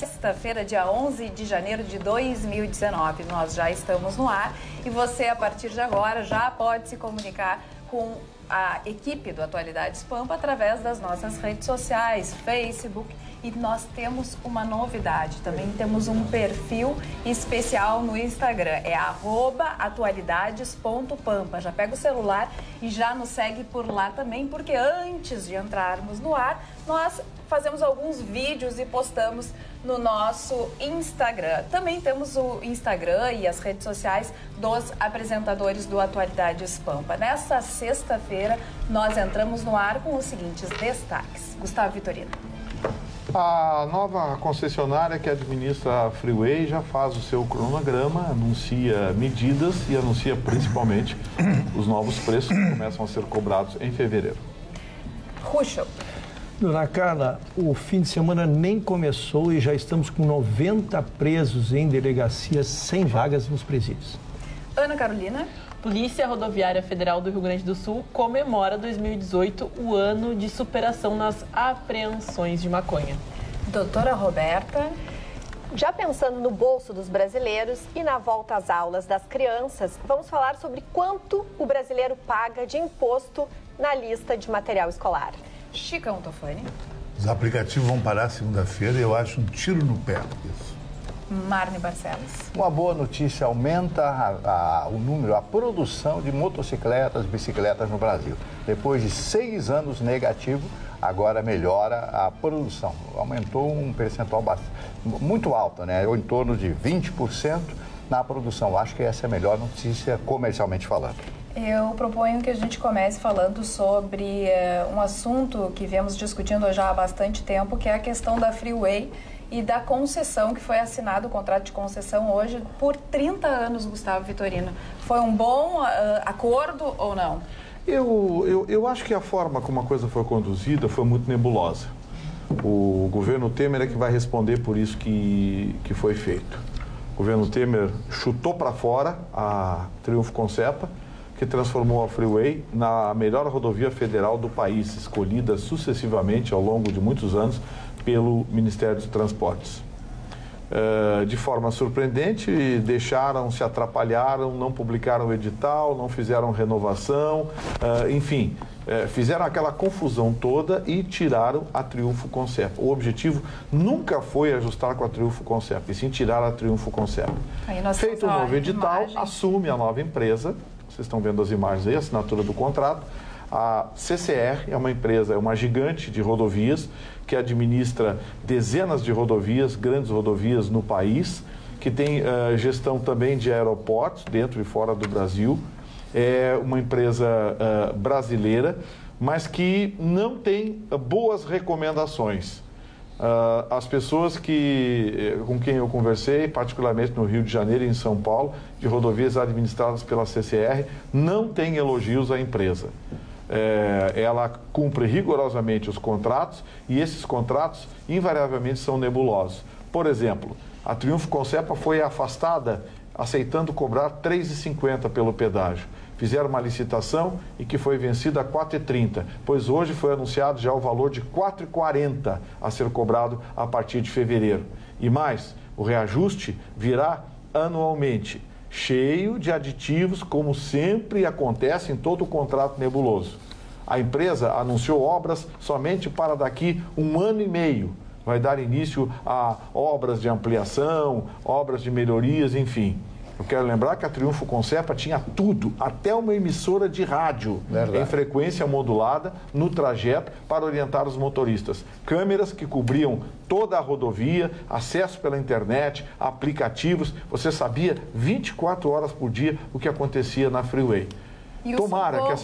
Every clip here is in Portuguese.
Sexta-feira, dia 11 de janeiro de 2019, nós já estamos no ar e você, a partir de agora, já pode se comunicar com a equipe do Atualidades Pampa através das nossas redes sociais, Facebook, e nós temos uma novidade, também temos um perfil especial no Instagram, é @atualidades.pampa. Já pega o celular e já nos segue por lá também, porque antes de entrarmos no ar, nós fazemos alguns vídeos e postamos no nosso Instagram. Também temos o Instagram e as redes sociais dos apresentadores do Atualidades Pampa. Nessa sexta-feira, nós entramos no ar com os seguintes destaques. Gustavo Vitorino. A nova concessionária que administra a Freeway já faz o seu cronograma, anuncia medidas e anuncia principalmente os novos preços que começam a ser cobrados em fevereiro. Ruschel. Dona Carla, o fim de semana nem começou e já estamos com 90 presos em delegacias sem vagas nos presídios. Ana Carolina. Polícia Rodoviária Federal do Rio Grande do Sul comemora 2018, o ano de superação nas apreensões de maconha. Doutora Roberta. Já pensando no bolso dos brasileiros e na volta às aulas das crianças, vamos falar sobre quanto o brasileiro paga de imposto na lista de material escolar. Chicão Tofani. Os aplicativos vão parar segunda-feira e eu acho um tiro no pé isso. Marne Barcelos. Uma boa notícia, aumenta a produção de motocicletas, bicicletas no Brasil. Depois de 6 anos negativo, agora melhora a produção. Aumentou um percentual muito alto, né? Em torno de 20% na produção. Acho que essa é a melhor notícia comercialmente falando. Eu proponho que a gente comece falando sobre um assunto que viemos discutindo já há bastante tempo, que é a questão da Freeway e da concessão, que foi assinado o contrato de concessão hoje por 30 anos, Gustavo Vitorino. Foi um bom acordo ou não? Eu acho que a forma como a coisa foi conduzida foi muito nebulosa. O governo Temer é que vai responder por isso que foi feito. O governo Temer chutou para fora a Triunfo Concepa, que transformou a Freeway na melhor rodovia federal do país, escolhida sucessivamente ao longo de muitos anos pelo Ministério dos Transportes. De forma surpreendente, se atrapalharam, não publicaram o edital, não fizeram renovação, enfim, fizeram aquela confusão toda e tiraram a Triunfo Concepa. O objetivo nunca foi ajustar com a Triunfo Concepa, e sim tirar a Triunfo Concepa. Feito o novo edital, assume a nova empresa. Vocês estão vendo as imagens aí, a assinatura do contrato. A CCR é uma empresa, é uma gigante de rodovias que administra dezenas de rodovias, grandes rodovias no país, que tem gestão também de aeroportos dentro e fora do Brasil. É uma empresa brasileira, mas que não tem boas recomendações. As pessoas com quem eu conversei, particularmente no Rio de Janeiro e em São Paulo, de rodovias administradas pela CCR, não têm elogios à empresa. Ela cumpre rigorosamente os contratos e esses contratos invariavelmente são nebulosos. Por exemplo, a Triunfo Concepa foi afastada aceitando cobrar R$ 3,50 pelo pedágio. Fizeram uma licitação e que foi vencida a R$ 4,30, pois hoje foi anunciado já o valor de R$ 4,40 a ser cobrado a partir de fevereiro. E mais, o reajuste virá anualmente, cheio de aditivos, como sempre acontece em todo o contrato nebuloso. A empresa anunciou obras somente para daqui 1 ano e meio. Vai dar início a obras de ampliação, obras de melhorias, enfim. Eu quero lembrar que a Triunfo Concepa tinha tudo, até uma emissora de rádio em frequência modulada no trajeto para orientar os motoristas. Câmeras que cobriam toda a rodovia, acesso pela internet, aplicativos. Você sabia 24 horas por dia o que acontecia na Freeway. E Tomara que a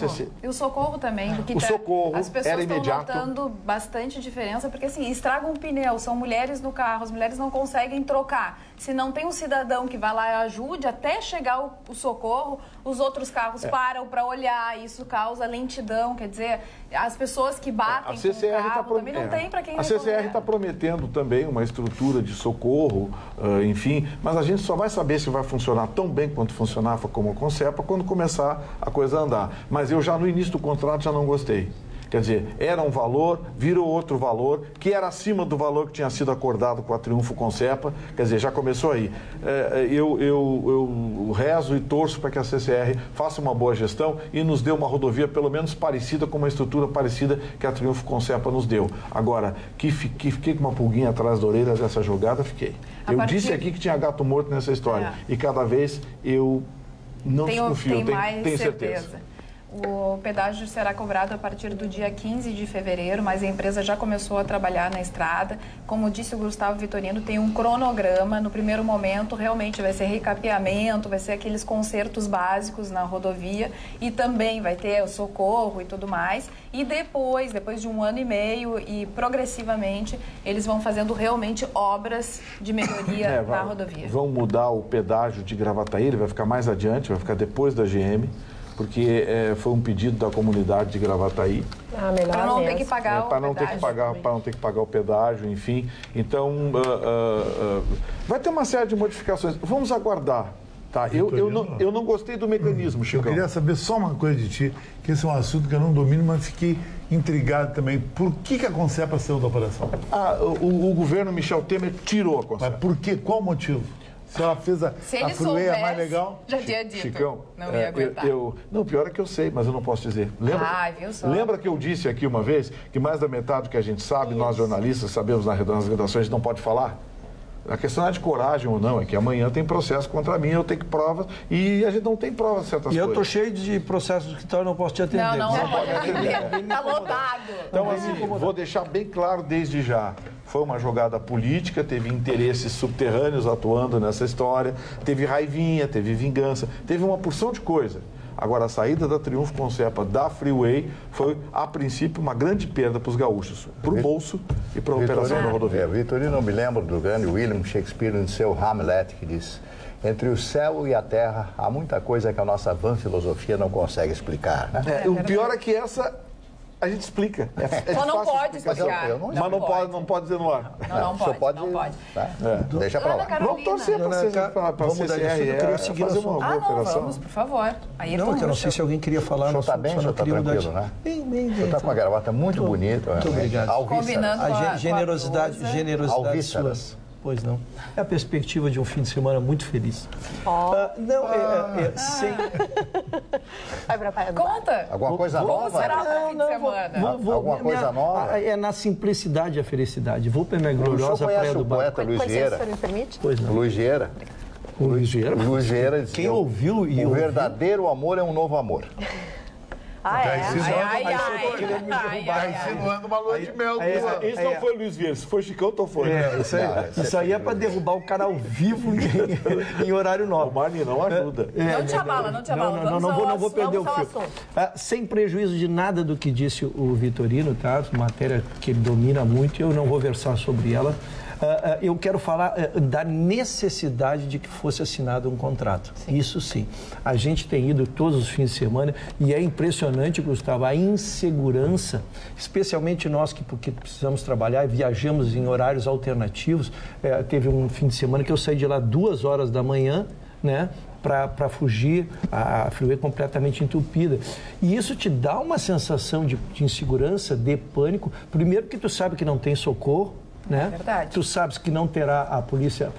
E o socorro também, porque o socorro as pessoas era estão imediato. notando bastante diferença, porque assim, estragam um pneu, são mulheres no carro, as mulheres não conseguem trocar. Se não tem um cidadão que vá lá e ajude, até chegar o socorro, os outros carros param para olhar, isso causa lentidão, quer dizer, as pessoas que batem com o carro também não tem para quem A CCR está prometendo também uma estrutura de socorro, enfim, mas a gente só vai saber se vai funcionar tão bem quanto funcionava como a Concepa quando começar a coisa a andar. Mas eu já no início do contrato já não gostei. Quer dizer, era um valor, virou outro valor, que era acima do valor que tinha sido acordado com a Triunfo Concepa. Quer dizer, já começou aí. Eu rezo e torço para que a CCR faça uma boa gestão e nos dê uma rodovia pelo menos parecida, com uma estrutura parecida que a Triunfo Concepa nos deu. Agora, que fiquei com uma pulguinha atrás da orelha dessa jogada, fiquei. Eu disse aqui que tinha gato morto nessa história. E cada vez eu não desconfio, tenho certeza. O pedágio será cobrado a partir do dia 15 de fevereiro, mas a empresa já começou a trabalhar na estrada. Como disse o Gustavo Vitorino, tem um cronograma. No primeiro momento, realmente vai ser recapeamento, vai ser aqueles consertos básicos na rodovia e também vai ter o socorro e tudo mais. E depois de 1 ano e meio e progressivamente, eles vão fazendo realmente obras de melhoria na rodovia. Vão mudar o pedágio de Gravataí, ele vai ficar mais adiante, vai ficar depois da GM. Porque foi um pedido da comunidade de Gravataí. Para não ter que pagar o pedágio. Para não ter que pagar o pedágio, enfim. Então, vai ter uma série de modificações. Vamos aguardar. Tá? Eu não gostei do mecanismo, Chico. Eu queria saber só uma coisa de ti, que esse é um assunto que eu não domino, mas fiquei intrigado também. Por que a Concepa saiu da operação? O governo Michel Temer tirou a Concepa. Mas por quê? Qual o motivo? Se ela fez a Freeway a mais legal? Já tinha dito. Chicão, não ia aguentar. Não, pior é que eu sei, mas eu não posso dizer. Viu só? Lembra que eu disse aqui uma vez que mais da metade do que a gente sabe, nós jornalistas sabemos nas redações, a gente não pode falar? A questão não é de coragem ou não, é que amanhã tem processo contra mim, eu tenho provas e a gente não tem provas de certas coisas. E eu estou cheio de processos que eu não posso te atender. Não pode atender. Está lotado. Então, assim, vou deixar bem claro desde já. Foi uma jogada política, teve interesses subterrâneos atuando nessa história, teve raivinha, teve vingança, teve uma porção de coisa. Agora, a saída da Triunfo Concepa da Freeway foi, a princípio, uma grande perda para os gaúchos, para o bolso e para a operação da rodovia. Vitorino, não me lembro do grande William Shakespeare no seu Hamlet, que diz: entre o céu e a terra há muita coisa que a nossa vã filosofia não consegue explicar. Né? O pior é que essa a gente explica. Só não pode explicar. Mas não pode dizer no ar. Não pode. Tá? Deixa pra lá. Vamos torcer para vocês, para vamos mudar de assunto, eu queria seguir fazer uma boa operação. Vamos, por favor. Aí eu não sei se alguém queria falar. O senhor está bem, o senhor está tranquilo, né? Bem. O senhor está com uma gravata muito bonita. Muito obrigado. Combinando a generosidade sua. Pois não. É a perspectiva de um fim de semana muito feliz. Conta! Alguma coisa nova? Como será o fim de semana? Alguma coisa nova? É na simplicidade a felicidade. Vou para a minha gloriosa Praia do Bar. O poeta Luiz Vieira? me permite? Pois não. Luiz Vieira. O Luiz Vieira? Luiz Vieira dizia: quem ouviu o verdadeiro amor é um novo amor. Está insinuando uma lua de mel. Isso não foi Luiz Vieira, se foi Chicão, então foi. Isso aí é para derrubar o cara ao vivo em horário nobre. O Marni não ajuda. Não te abala. Não vou perder o fio. Sem prejuízo de nada do que disse o Vitorino, tá? Matéria que ele domina muito e eu não vou versar sobre ela. Eu quero falar da necessidade de que fosse assinado um contrato. Sim. Isso sim. A gente tem ido todos os fins de semana e é impressionante, Gustavo, a insegurança, especialmente nós porque precisamos trabalhar e viajamos em horários alternativos. Teve um fim de semana que eu saí de lá 2 horas da manhã, né? Para fugir, a freeway completamente entupida. E isso te dá uma sensação de insegurança, de pânico. Primeiro que tu sabe que não tem socorro, né? É verdade. Tu sabes que não terá a polícia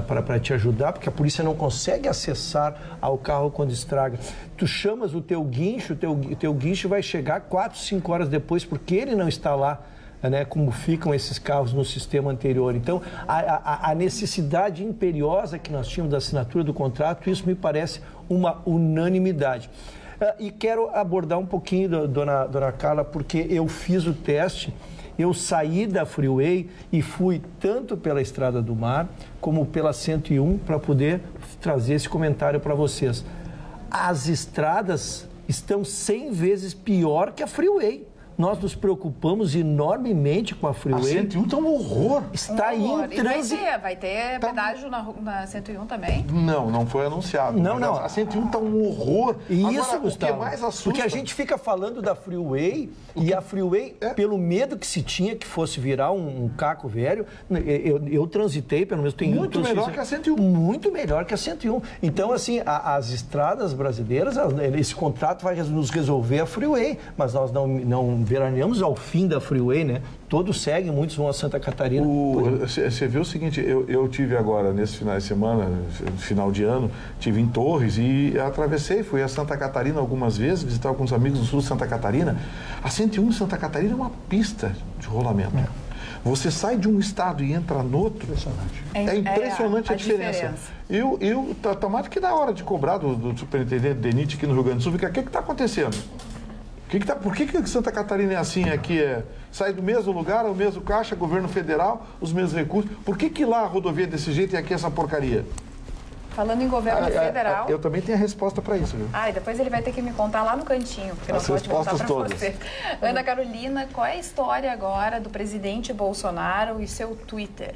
para te ajudar, porque a polícia não consegue acessar ao carro quando estraga. Tu chamas o teu guincho, o teu guincho vai chegar 4, 5 horas depois, porque ele não está lá, né, como ficam esses carros no sistema anterior. Então, a necessidade imperiosa que nós tínhamos da assinatura do contrato, isso me parece uma unanimidade. E quero abordar um pouquinho, dona Carla, porque eu fiz o teste. Eu saí da Freeway e fui tanto pela Estrada do Mar como pela 101 para poder trazer esse comentário para vocês. As estradas estão 100 vezes pior que a Freeway. Nós nos preocupamos enormemente com a Freeway. A 101 está um horror. Está em trânsito. Vai ter pedágio na 101 também? Não foi anunciado. Não. A 101 está um horror. Isso, agora, Gustavo. O que mais assusta... Porque a gente fica falando da Freeway e a Freeway, pelo medo que se tinha que fosse virar um caco velho, eu transitei, pelo menos tenho... Muito melhor que a 101. Muito melhor que a 101. Então, assim, as estradas brasileiras, esse contrato vai nos resolver a Freeway, mas nós não veraneamos ao fim da Freeway, né? Todos seguem, muitos vão a Santa Catarina. Você vê o seguinte, eu tive agora, nesse final de semana, final de ano, tive em Torres e atravessei, fui a Santa Catarina algumas vezes, visitar alguns amigos no sul de Santa Catarina. A 101 de Santa Catarina é uma pista de rolamento. Você sai de um estado e entra no outro. Impressionante. É impressionante a diferença. Tomara que na hora de cobrar do superintendente DENIT aqui no Rio Grande do Sul, fica, o que está acontecendo? Por que Santa Catarina é assim? Aqui sai do mesmo lugar, o mesmo caixa, governo federal, os mesmos recursos. Por que lá a rodovia é desse jeito e aqui essa porcaria? Falando em governo federal... Eu também tenho a resposta para isso, viu? E depois ele vai ter que me contar lá no cantinho, porque as não pode contar respostas para todas. você. Ana Carolina, qual é a história agora do presidente Bolsonaro e seu Twitter?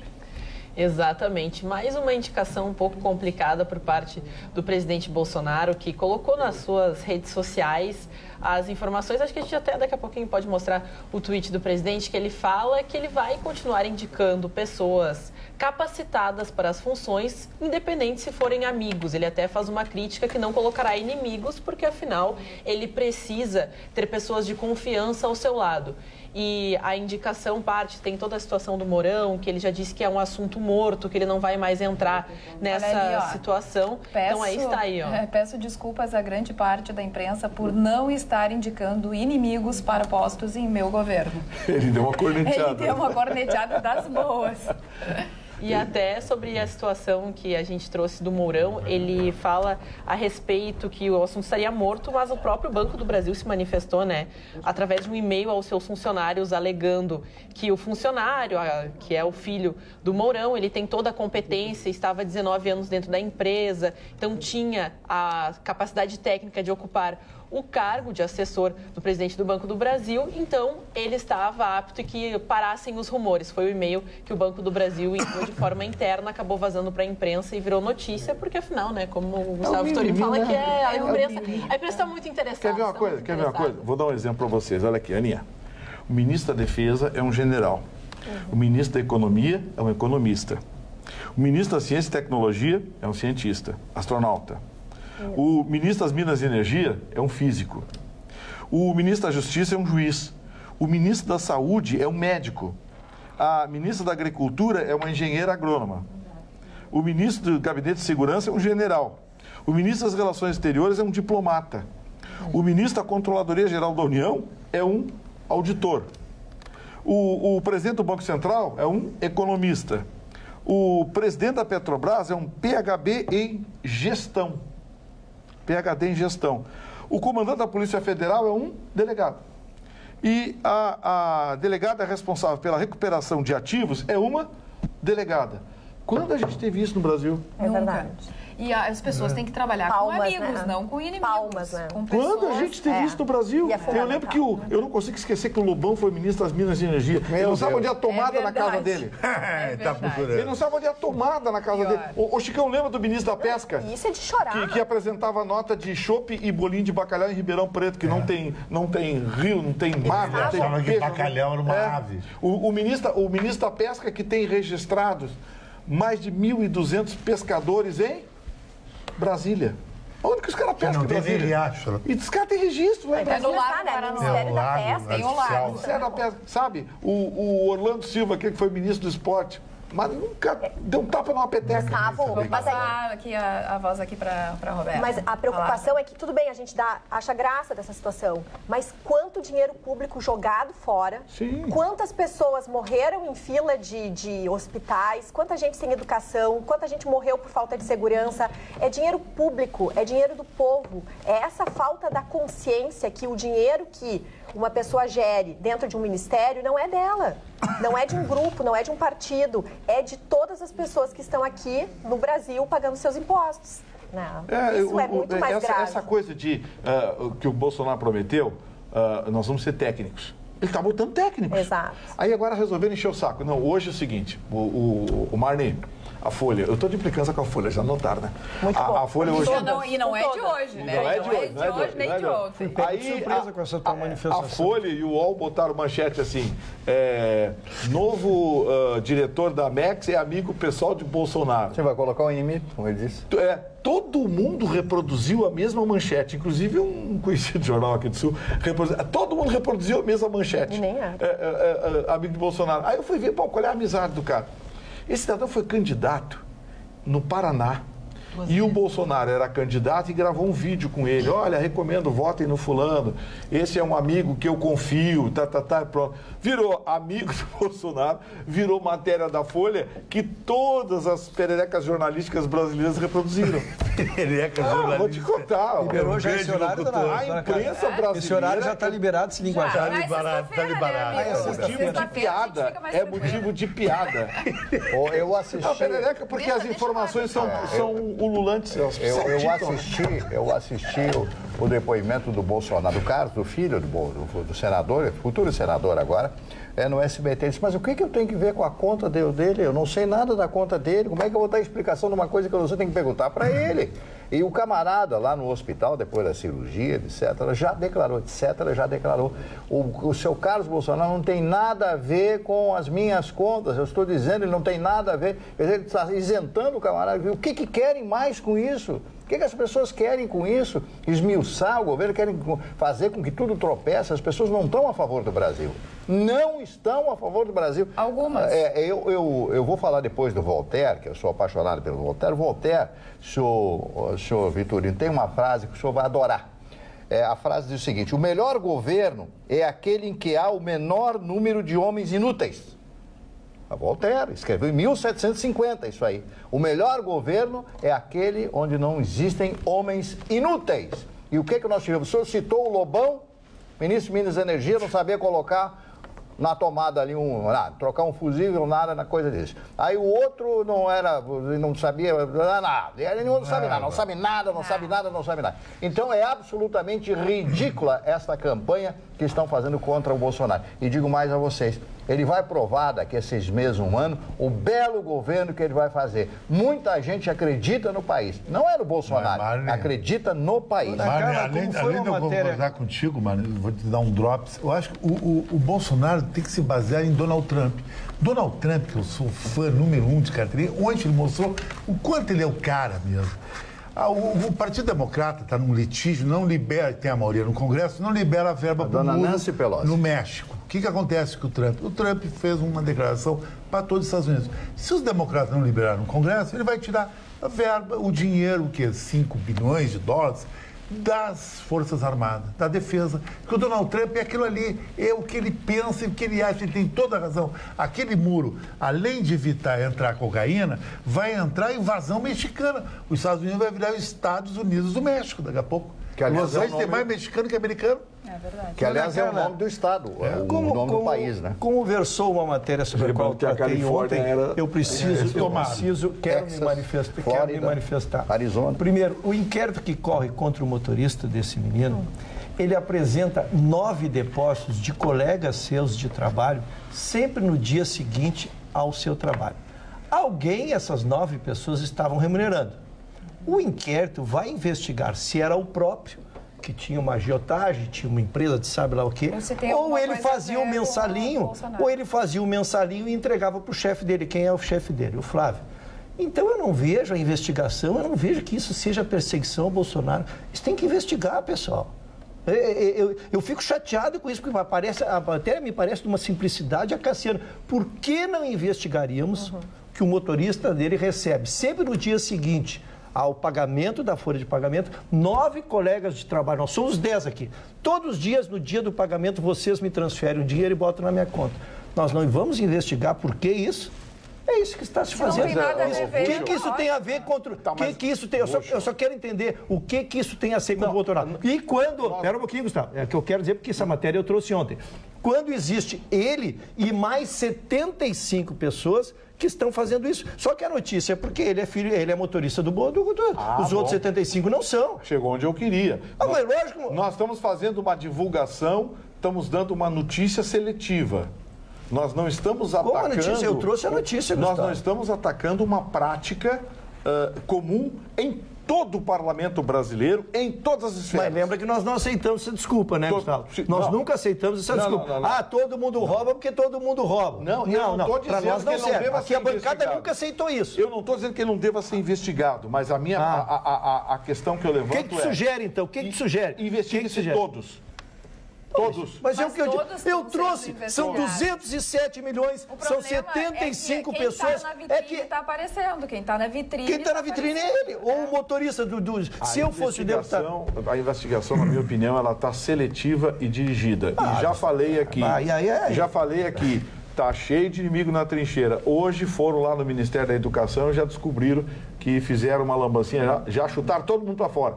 Exatamente. Mais uma indicação um pouco complicada por parte do presidente Bolsonaro, que colocou nas suas redes sociais as informações. Acho que a gente até daqui a pouquinho pode mostrar o tweet do presidente, que ele fala que ele vai continuar indicando pessoas capacitadas para as funções, independente se forem amigos. Ele até faz uma crítica que não colocará inimigos, porque afinal ele precisa ter pessoas de confiança ao seu lado. E a indicação tem toda a situação do Mourão, que ele já disse que é um assunto morto, que ele não vai mais entrar nessa situação. Então aí está aí, ó. Peço desculpas a grande parte da imprensa por não estar indicando inimigos para postos em meu governo. Ele deu uma corneteada. Ele deu uma corneteada das boas. E até sobre a situação que a gente trouxe do Mourão, ele fala a respeito que o assunto estaria morto, mas o próprio Banco do Brasil se manifestou, né, através de um e-mail aos seus funcionários, alegando que o funcionário, que é o filho do Mourão, ele tem toda a competência, estava há 19 anos dentro da empresa, então tinha a capacidade técnica de ocupar o cargo de assessor do presidente do Banco do Brasil, então ele estava apto e que parassem os rumores. Foi o e-mail que o Banco do Brasil enviou de forma interna, acabou vazando para a imprensa e virou notícia, porque afinal, né, como o Gustavo Vitorino fala, que a imprensa está muito interessada. Quer ver uma coisa? Vou dar um exemplo para vocês. Olha aqui, Aninha. O ministro da Defesa é um general. O ministro da Economia é um economista. O ministro da Ciência e Tecnologia é um cientista, astronauta. O ministro das Minas e Energia é um físico. O ministro da Justiça é um juiz. O ministro da Saúde é um médico. A ministra da Agricultura é uma engenheira agrônoma. O ministro do Gabinete de Segurança é um general. O ministro das Relações Exteriores é um diplomata. O ministro da Controladoria Geral da União é um auditor. O presidente do Banco Central é um economista. O presidente da Petrobras é um PhD em gestão. PhD em gestão. O comandante da Polícia Federal é um delegado. E a delegada responsável pela recuperação de ativos é uma delegada. Quando a gente teve isso no Brasil? É verdade. E as pessoas têm que trabalhar com amigos, não com inimigos. Palmas, né? Com pessoas... Quando a gente teve isso no Brasil? Eu lembro que eu não consigo esquecer que o Lobão foi ministro das Minas e Energia. Ele não sabe onde é a tomada na casa dele. Tá procurando. Ele não sabe onde é a tomada na casa dele. O Chicão lembra do ministro da Pesca? Isso é de chorar. Que apresentava nota de chope e bolinho de bacalhau em Ribeirão Preto, que não tem rio, não tem mar, não tem achava que peixe, bacalhau era uma ave. O ministro da Pesca que tem registrados mais de 1.200 pescadores em Brasília. Onde que os caras pescam não tem em Brasília? nem riacho. E os caras têm registro lá em Vai Brasília. começar, né? Ministério da Pesca. Tem o lago. Ministério da Pesca. Sabe, o Orlando Silva, aquele que foi ministro do esporte, mas nunca deu um tapa numa peteca. Gustavo, Vou passar aqui a voz aqui para Roberta. Mas a preocupação é que, tudo bem, a gente acha graça dessa situação, mas quanto dinheiro público jogado fora, Sim. quantas pessoas morreram em fila de hospitais, quanta gente sem educação, quanta gente morreu por falta de segurança. É dinheiro público, é dinheiro do povo. É essa falta da consciência que o dinheiro que uma pessoa gere dentro de um ministério não é dela, não é de um grupo, não é de um partido, é de todas as pessoas que estão aqui no Brasil pagando seus impostos. Não, isso é muito mais grave. Essa coisa de que o Bolsonaro prometeu, nós vamos ser técnicos. Ele está botando técnicos. Exato. Aí agora resolveram encher o saco. Não, hoje é o seguinte, o Marni, a Folha, eu estou de implicância com a Folha, já notaram, né? Muito bom. A Folha hoje... E não é de hoje, né? Não é de hoje, nem de ontem. Aí, surpresa com essa tua manifestação. A Folha e o UOL botaram manchete assim, novo diretor da Amex é amigo pessoal de Bolsonaro. Você vai colocar o inimigo, como ele disse? Todo mundo reproduziu a mesma manchete, inclusive um conhecido jornal aqui do Sul, todo mundo reproduziu a mesma manchete. E nem era. Amigo de Bolsonaro. Aí eu fui ver, qual é a amizade do cara? Esse cidadão foi candidato no Paraná. E o Bolsonaro era candidato e gravou um vídeo com ele. Olha, recomendo, votem no fulano. Esse é um amigo que eu confio, pronto. Virou amigo do Bolsonaro, virou matéria da Folha que todas as pererecas jornalísticas brasileiras reproduziram. Pererecas jornalísticas. Vou te contar. Liberou já esse horário, a imprensa brasileira... Esse horário já está liberado esse linguajar. Tá liberado. É motivo de piada. Eu assisti... Perereca, porque as informações são ululantes. Eu assisti o depoimento do Bolsonaro, do Carlos, do filho do senador, futuro senador agora, no SBT. Ele disse, mas o que eu tenho que ver com a conta dele? Eu não sei nada da conta dele. Como é que eu vou dar explicação de uma coisa que eu não sei? Tenho que perguntar para ele. E o camarada lá no hospital, depois da cirurgia, etc., já declarou. O seu Carlos Bolsonaro não tem nada a ver com as minhas contas. Eu estou dizendo, ele não tem nada a ver. Ele está isentando o camarada. O que querem mais com isso? O que as pessoas querem com isso? Esmiuçar o governo, querem fazer com que tudo tropece. As pessoas não estão a favor do Brasil. Não estão a favor do Brasil. Algumas. Eu vou falar depois do Voltaire, que eu sou apaixonado pelo Voltaire. Voltaire, senhor Vitorino, tem uma frase que o senhor vai adorar. A frase diz o seguinte: o melhor governo é aquele em que há o menor número de homens inúteis. A Voltaire escreveu em 1750 isso aí. O melhor governo é aquele onde não existem homens inúteis. E o que nós tivemos? O senhor citou o Lobão, ministro de Minas e Energia, não sabia colocar na tomada ali trocar um fusível, nada na coisa disso. Aí o outro não sabia nada. Ele não sabe nada. Então é absolutamente ridícula essa campanha que estão fazendo contra o Bolsonaro. E digo mais a vocês, ele vai provar daqui a 6 meses, 1 ano, o belo governo que ele vai fazer. Muita gente acredita no país. Não é no Bolsonaro, acredita no país. Marne, além de eu concordar contigo, Marne, vou te dar um drops. Eu acho que o Bolsonaro tem que se basear em Donald Trump. Donald Trump, que eu sou fã número 1 de carteirinha, ontem ele mostrou o quanto ele é o cara mesmo. O Partido Democrata está num litígio, não libera, tem a maioria no Congresso, não libera a verba para o muro no México. O que acontece com o Trump? O Trump fez uma declaração para todos os Estados Unidos. Se os democratas não liberarem no Congresso, ele vai tirar a verba, o dinheiro, que é 5 bilhões de dólares, das Forças Armadas, da defesa. Porque o Donald Trump é aquilo ali, é o que ele pensa e o que ele acha, ele tem toda a razão. Aquele muro, além de evitar entrar cocaína, vai entrar invasão mexicana. Os Estados Unidos vai virar os Estados Unidos do México daqui a pouco. Que, aliás, Los Angeles tem mais mexicano que americano. É verdade. Que, aliás, é o nome do Estado, o nome do país, né? Como versou uma matéria sobre a qual eu tratei ontem, quero me manifestar. Arizona. Primeiro, o inquérito que corre contra o motorista desse menino, ele apresenta 9 depósitos de colegas seus de trabalho, sempre no dia seguinte ao seu trabalho. Alguém, essas 9 pessoas, estavam remunerando. O inquérito vai investigar se era o próprio que tinha uma agiotagem, tinha uma empresa de sabe lá o quê, ou ele fazia um mensalinho, e entregava para o chefe dele. Quem é o chefe dele? O Flávio. Então eu não vejo a investigação, eu não vejo que isso seja perseguição ao Bolsonaro. Isso tem que investigar, pessoal. Eu fico chateado com isso, porque até me parece de uma simplicidade a Cassiano. Por que não investigaríamos que o motorista dele recebe sempre no dia seguinte ao pagamento da folha de pagamento, 9 colegas de trabalho, nós somos 10 aqui. Todos os dias, no dia do pagamento, vocês me transferem o dinheiro e botam na minha conta. Nós não vamos investigar por que isso? É isso que está se fazendo. O que isso tem a ver contra... Eu só quero entender o que isso tem a ver com o Bolsonaro. E quando... Espera um pouquinho, Gustavo. É o que eu quero dizer, porque essa matéria eu trouxe ontem. Quando existe ele e mais 75 pessoas que estão fazendo isso. Só que a notícia é porque ele é motorista do os outros 75 não são. Chegou onde eu queria. Mas lógico... Nós estamos fazendo uma divulgação estamos dando uma notícia seletiva. Nós não estamos atacando... Como a notícia? Eu trouxe a notícia, Nós não estamos atacando uma prática comum em todo o parlamento brasileiro, em todas as esferas. Mas lembra que nós não aceitamos essa desculpa, né, Gustavo? Nós nunca aceitamos essa desculpa. Não. Todo mundo rouba porque todo mundo rouba. Não. Para nós não serve. Aqui a bancada nunca aceitou isso. Eu não estou dizendo que ele não deva ser investigado, mas a minha a questão que eu levanto O que sugere, então? O que sugere? Investigue-se todos. Todos. Mas é o que eu trouxe. São 207 milhões, são 75 pessoas. Quem está aparecendo, quem está na vitrine. Quem está na vitrine é ele, ou o motorista Se eu fosse o deputado. A investigação, na minha opinião, ela está seletiva e dirigida. E já falei aqui. Já falei aqui. Está cheio de inimigo na trincheira. Hoje foram lá no Ministério da Educação e já descobriram que fizeram uma lambancinha, já chutaram todo mundo para fora.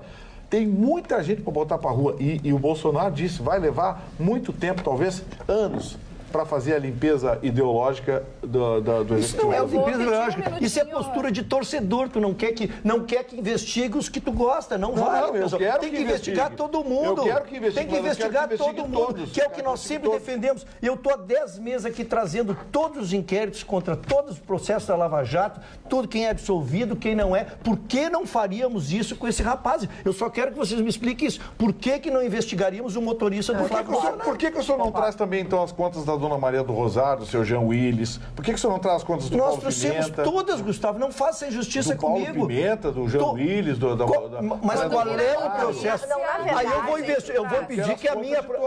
Tem muita gente para botar para a rua. E o Bolsonaro disse vai levar muito tempo, talvez anos, para fazer a limpeza ideológica do Executivo. Isso não é limpeza ideológica. Isso é postura de torcedor. Tu não quer que investigue os que tu gosta. Não vale. Tem que investigar todo mundo. Eu quero que investigue. Tem que investigar todo mundo. Que é o que nós sempre defendemos. Eu estou há 10 meses aqui trazendo todos os inquéritos contra todos os processos da Lava Jato, tudo quem é absolvido, quem não é. Por que não faríamos isso com esse rapaz? Eu só quero que vocês me expliquem isso. Por que não investigaríamos o motorista do Flávio Bolsonaro? Por que o senhor não traz também, então, as contas da Dona Maria do Rosário, do seu Jean Willis? Por que o senhor não traz as contas do Paulo Pimenta? Nós trouxemos todas, Gustavo. Não faça injustiça comigo. Do Paulo Pimenta, do Jean Willis, Mas qual é o processo? Aí eu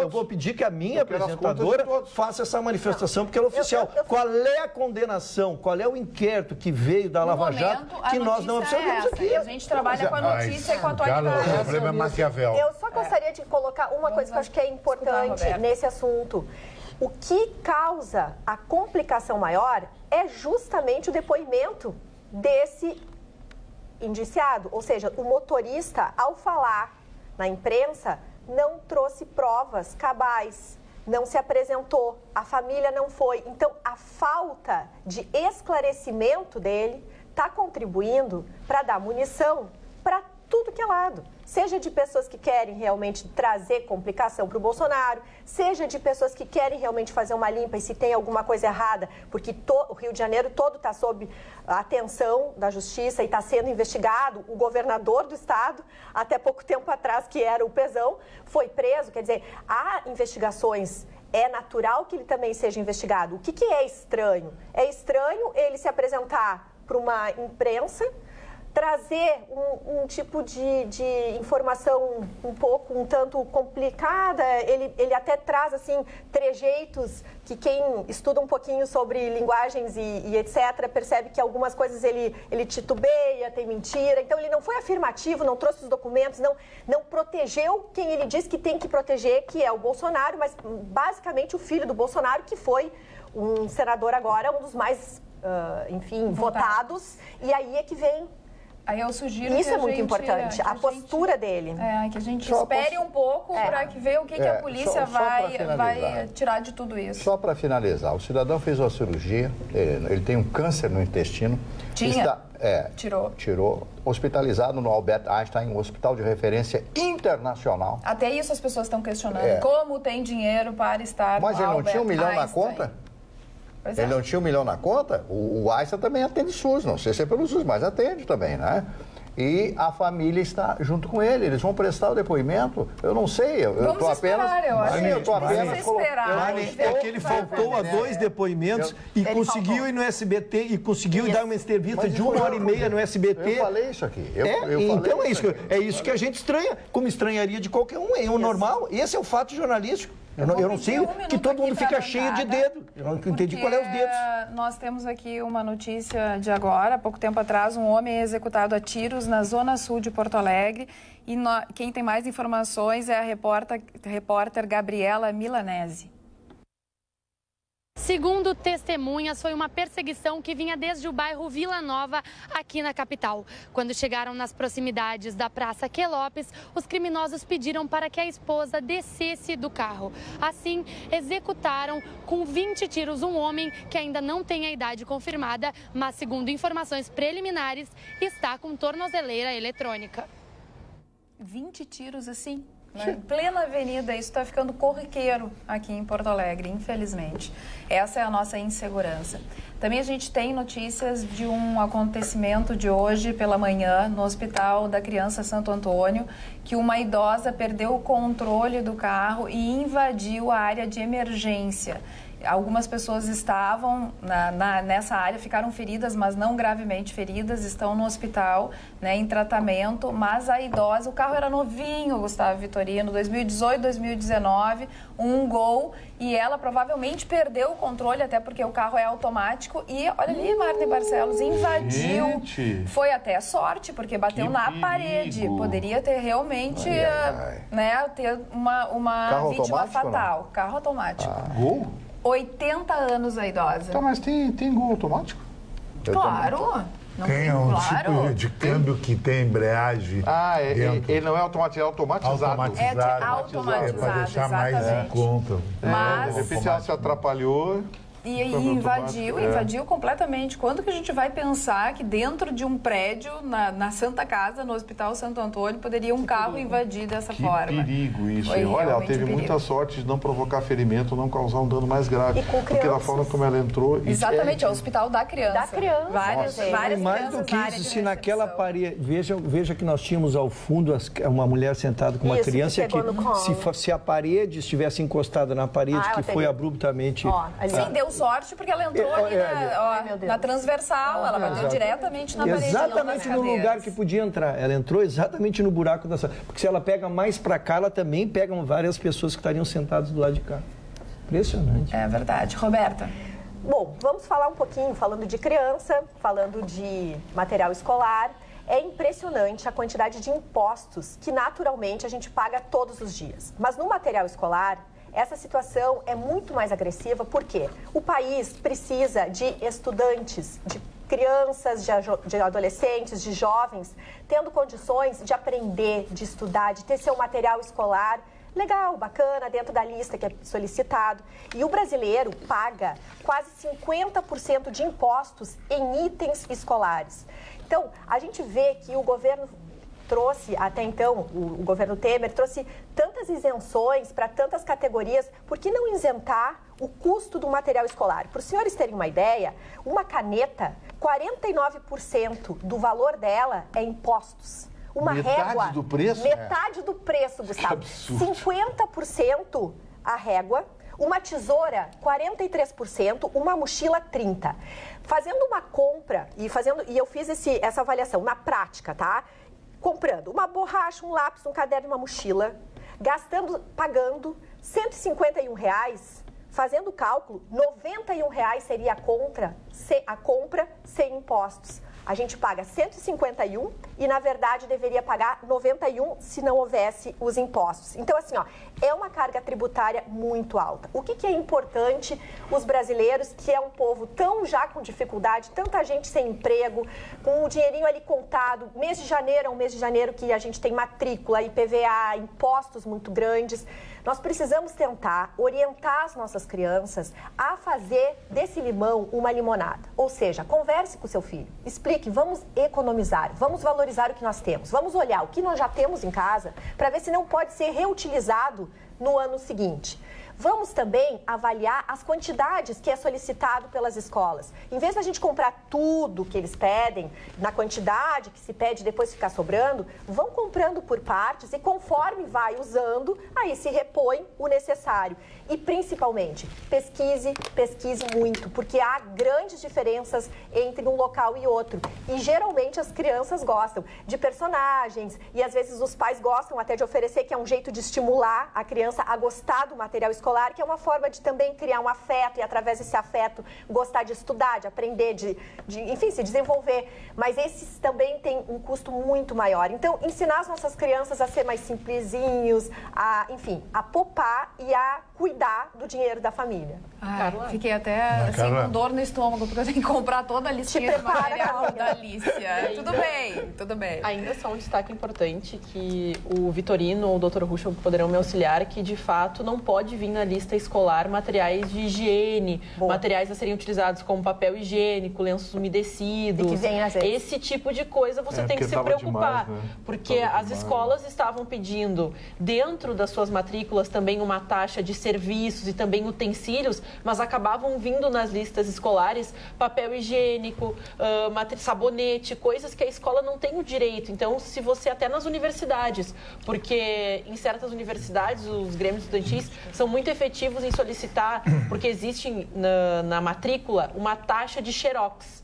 vou pedir que a minha apresentadora faça essa manifestação, porque ela é oficial. Qual é a condenação? Qual é o inquérito que veio da Lava Jato que nós não observamos aqui? A gente trabalha com a notícia e com a atualidade. O problema é Maquiavel. Eu só gostaria de colocar uma coisa que eu acho que é importante nesse assunto. O que causa a complicação maior é justamente o depoimento desse indiciado. Ou seja, o motorista, ao falar na imprensa, não trouxe provas cabais, não se apresentou, a família não foi. Então, a falta de esclarecimento dele está contribuindo para dar munição para tudo que é lado. Seja de pessoas que querem realmente trazer complicação para o Bolsonaro, seja de pessoas que querem realmente fazer uma limpa e se tem alguma coisa errada, porque o Rio de Janeiro todo está sob a atenção da Justiça e está sendo investigado. O governador do estado, até pouco tempo atrás, que era o Pezão, foi preso. Quer dizer, há investigações. É natural que ele também seja investigado. O que é estranho? É estranho ele se apresentar para uma imprensa, trazer um tipo de informação um tanto complicada. Ele até traz, assim, trejeitos que quem estuda um pouquinho sobre linguagens e etc. percebe que algumas coisas ele titubeia, tem mentira. Então, ele não foi afirmativo, não trouxe os documentos, não protegeu quem ele diz que tem que proteger, que é o Bolsonaro, mas basicamente o filho do Bolsonaro, que foi um senador agora, um dos mais, votados. E aí é que vem... Aí eu sugiro isso é muito importante, a postura dele. Que a gente espere um pouco para ver o que a polícia vai tirar de tudo isso. Só para finalizar, o cidadão fez uma cirurgia, ele tem um câncer no intestino. Tirou, hospitalizado no Albert Einstein, um hospital de referência internacional. Até isso as pessoas estão questionando, como tem dinheiro para estar no Albert Einstein. Mas ele não tinha 1 milhão na conta? Ele não tinha 1 milhão na conta? O Einstein também atende SUS, não sei se é pelo SUS, mas atende também, né? E a família está junto com ele, eles vão prestar o depoimento. Eu não sei, eu estou apenas... Eu estou apenas é que ele faltou a 2 depoimentos e conseguiu ir no SBT e conseguiu dar uma entrevista de 1h30 no SBT. Eu falei isso aqui. Então é isso que a gente estranha, como estranharia de qualquer um, é o normal. Esse é o fato jornalístico. Eu não sei que todo mundo fica cheio de dedo. Eu não entendi qual é os dedos. Nós temos aqui uma notícia de agora, há pouco tempo atrás, um homem é executado a tiros na zona sul de Porto Alegre. E quem tem mais informações é a repórter Gabriela Milanese. Segundo testemunhas, foi uma perseguição que vinha desde o bairro Vila Nova, aqui na capital. Quando chegaram nas proximidades da Praça Quelopes, os criminosos pediram para que a esposa descesse do carro. Assim, executaram com 20 tiros um homem que ainda não tem a idade confirmada, mas, segundo informações preliminares, está com tornozeleira eletrônica. 20 tiros assim? Em plena avenida, isso está ficando corriqueiro aqui em Porto Alegre, infelizmente. Essa é a nossa insegurança. Também a gente tem notícias de um acontecimento de hoje pela manhã no Hospital da Criança Santo Antônio, que uma idosa perdeu o controle do carro e invadiu a área de emergência. Algumas pessoas estavam nessa área, ficaram feridas, mas não gravemente feridas, estão no hospital, né, em tratamento, mas a idosa, o carro era novinho, Gustavo Vitorino, 2018, 2019, um Gol, e ela provavelmente perdeu o controle, até porque o carro é automático, e olha ali, Marta e Barcelos, invadiu. Gente. Foi até sorte, porque bateu Que na perigo. parede, poderia ter realmente, né, ter uma Carro vítima automático, fatal. Carro automático. Gol? 80 anos a idosa. Tá, mas tem Gol automático? Claro. Não Tem um tipo de câmbio que tem embreagem dentro. Ele não é automático, é automatizado. Automatizado. É para deixar mais em exatamente. conta. Mas- De repente ela se atrapalhou. E aí invadiu completamente. Quando que a gente vai pensar que dentro de um prédio, na Santa Casa, no Hospital Santo Antônio, poderia um carro invadir dessa Que forma? perigo isso. Foi Olha, ela realmente teve perigo. muita sorte de não provocar ferimento, não causar um dano mais grave. E com porque da crianças. forma como ela entrou... Exatamente, é o Hospital da Criança. Da criança. Várias Nossa. crianças Mais do que na área isso, de se naquela recepção. parede... Veja que nós tínhamos ao fundo uma mulher sentada com uma Isso, que criança pegou no colo. se a parede estivesse encostada na parede, ela que foi teria- abruptamente... Sim, deu sorte porque ela entrou ali Ai, meu Deus. na transversal, ela bateu diretamente na parede. Exatamente no lugar que podia entrar. Ela entrou exatamente no buraco da sala. Porque se ela pega mais para cá, ela também pega várias pessoas que estariam sentadas do lado de cá. Impressionante. É verdade. Roberta. Bom, vamos falar um pouquinho, falando de criança, falando de material escolar. É impressionante a quantidade de impostos que naturalmente a gente paga todos os dias. Mas no material escolar, essa situação é muito mais agressiva porque o país precisa de estudantes, de crianças, de adolescentes, de jovens, tendo condições de aprender, de estudar, de ter seu material escolar legal, bacana, dentro da lista que é solicitado. E o brasileiro paga quase 50% de impostos em itens escolares. Então, a gente vê que o governo trouxe, até então, o governo Temer trouxe tantas isenções para tantas categorias, por que não isentar o custo do material escolar? Para os senhores terem uma ideia, uma caneta, 49% do valor dela é impostos. Uma Metade régua, do preço? Metade do preço, Gustavo. Que absurdo. 50% a régua, uma tesoura 43%, uma mochila 30%. Fazendo uma compra, e eu fiz essa avaliação na prática, tá? Comprando uma borracha, um lápis, um caderno, uma mochila, pagando R$151, fazendo o cálculo, R$91 seria a compra sem impostos. A gente paga 151 e, na verdade, deveria pagar 91 se não houvesse os impostos. Então, assim, é uma carga tributária muito alta. O que é importante os brasileiros, que é um povo tão já com dificuldade, tanta gente sem emprego, com o dinheirinho ali contado, mês de janeiro é um mês de janeiro que a gente tem matrícula, IPVA, impostos muito grandes. Nós precisamos tentar orientar as nossas crianças a fazer desse limão uma limonada. Ou seja, converse com o seu filho, explique, vamos economizar, vamos valorizar o que nós temos, vamos olhar o que nós já temos em casa para ver se não pode ser reutilizado no ano seguinte. Vamos também avaliar as quantidades que é solicitado pelas escolas. Em vez da gente comprar tudo que eles pedem, na quantidade que se pede e depois ficar sobrando, vão comprando por partes e conforme vai usando, aí se repõe o necessário. E principalmente, pesquise muito, porque há grandes diferenças entre um local e outro. E geralmente as crianças gostam de personagens e às vezes os pais gostam até de oferecer, que é um jeito de estimular a criança a gostar do material escolar, que é uma forma de também criar um afeto e, através desse afeto, gostar de estudar, de aprender, enfim, se desenvolver. Mas esses também têm um custo muito maior. Então, ensinar as nossas crianças a ser mais simplesinhos, a poupar e a cuidar do dinheiro da família. Carla. Fiquei até com dor no estômago, porque eu tenho que comprar toda a listinha de material da Alicia. Tudo bem. Ainda só um destaque importante que o Vitorino ou o Dr. Ruschel poderão me auxiliar, que de fato não pode vir na na lista escolar materiais de higiene, materiais a serem utilizados como papel higiênico, lenços umedecidos. Esse tipo de coisa você tem que se preocupar. Demais, né? Porque as escolas estavam pedindo, dentro das suas matrículas, também uma taxa de serviços e também utensílios, mas acabavam vindo nas listas escolares papel higiênico, sabonete, coisas que a escola não tem o direito. Então, se você até nas universidades, porque em certas universidades os grêmios estudantis são muito efetivos em solicitar, porque existe na matrícula uma taxa de xerox.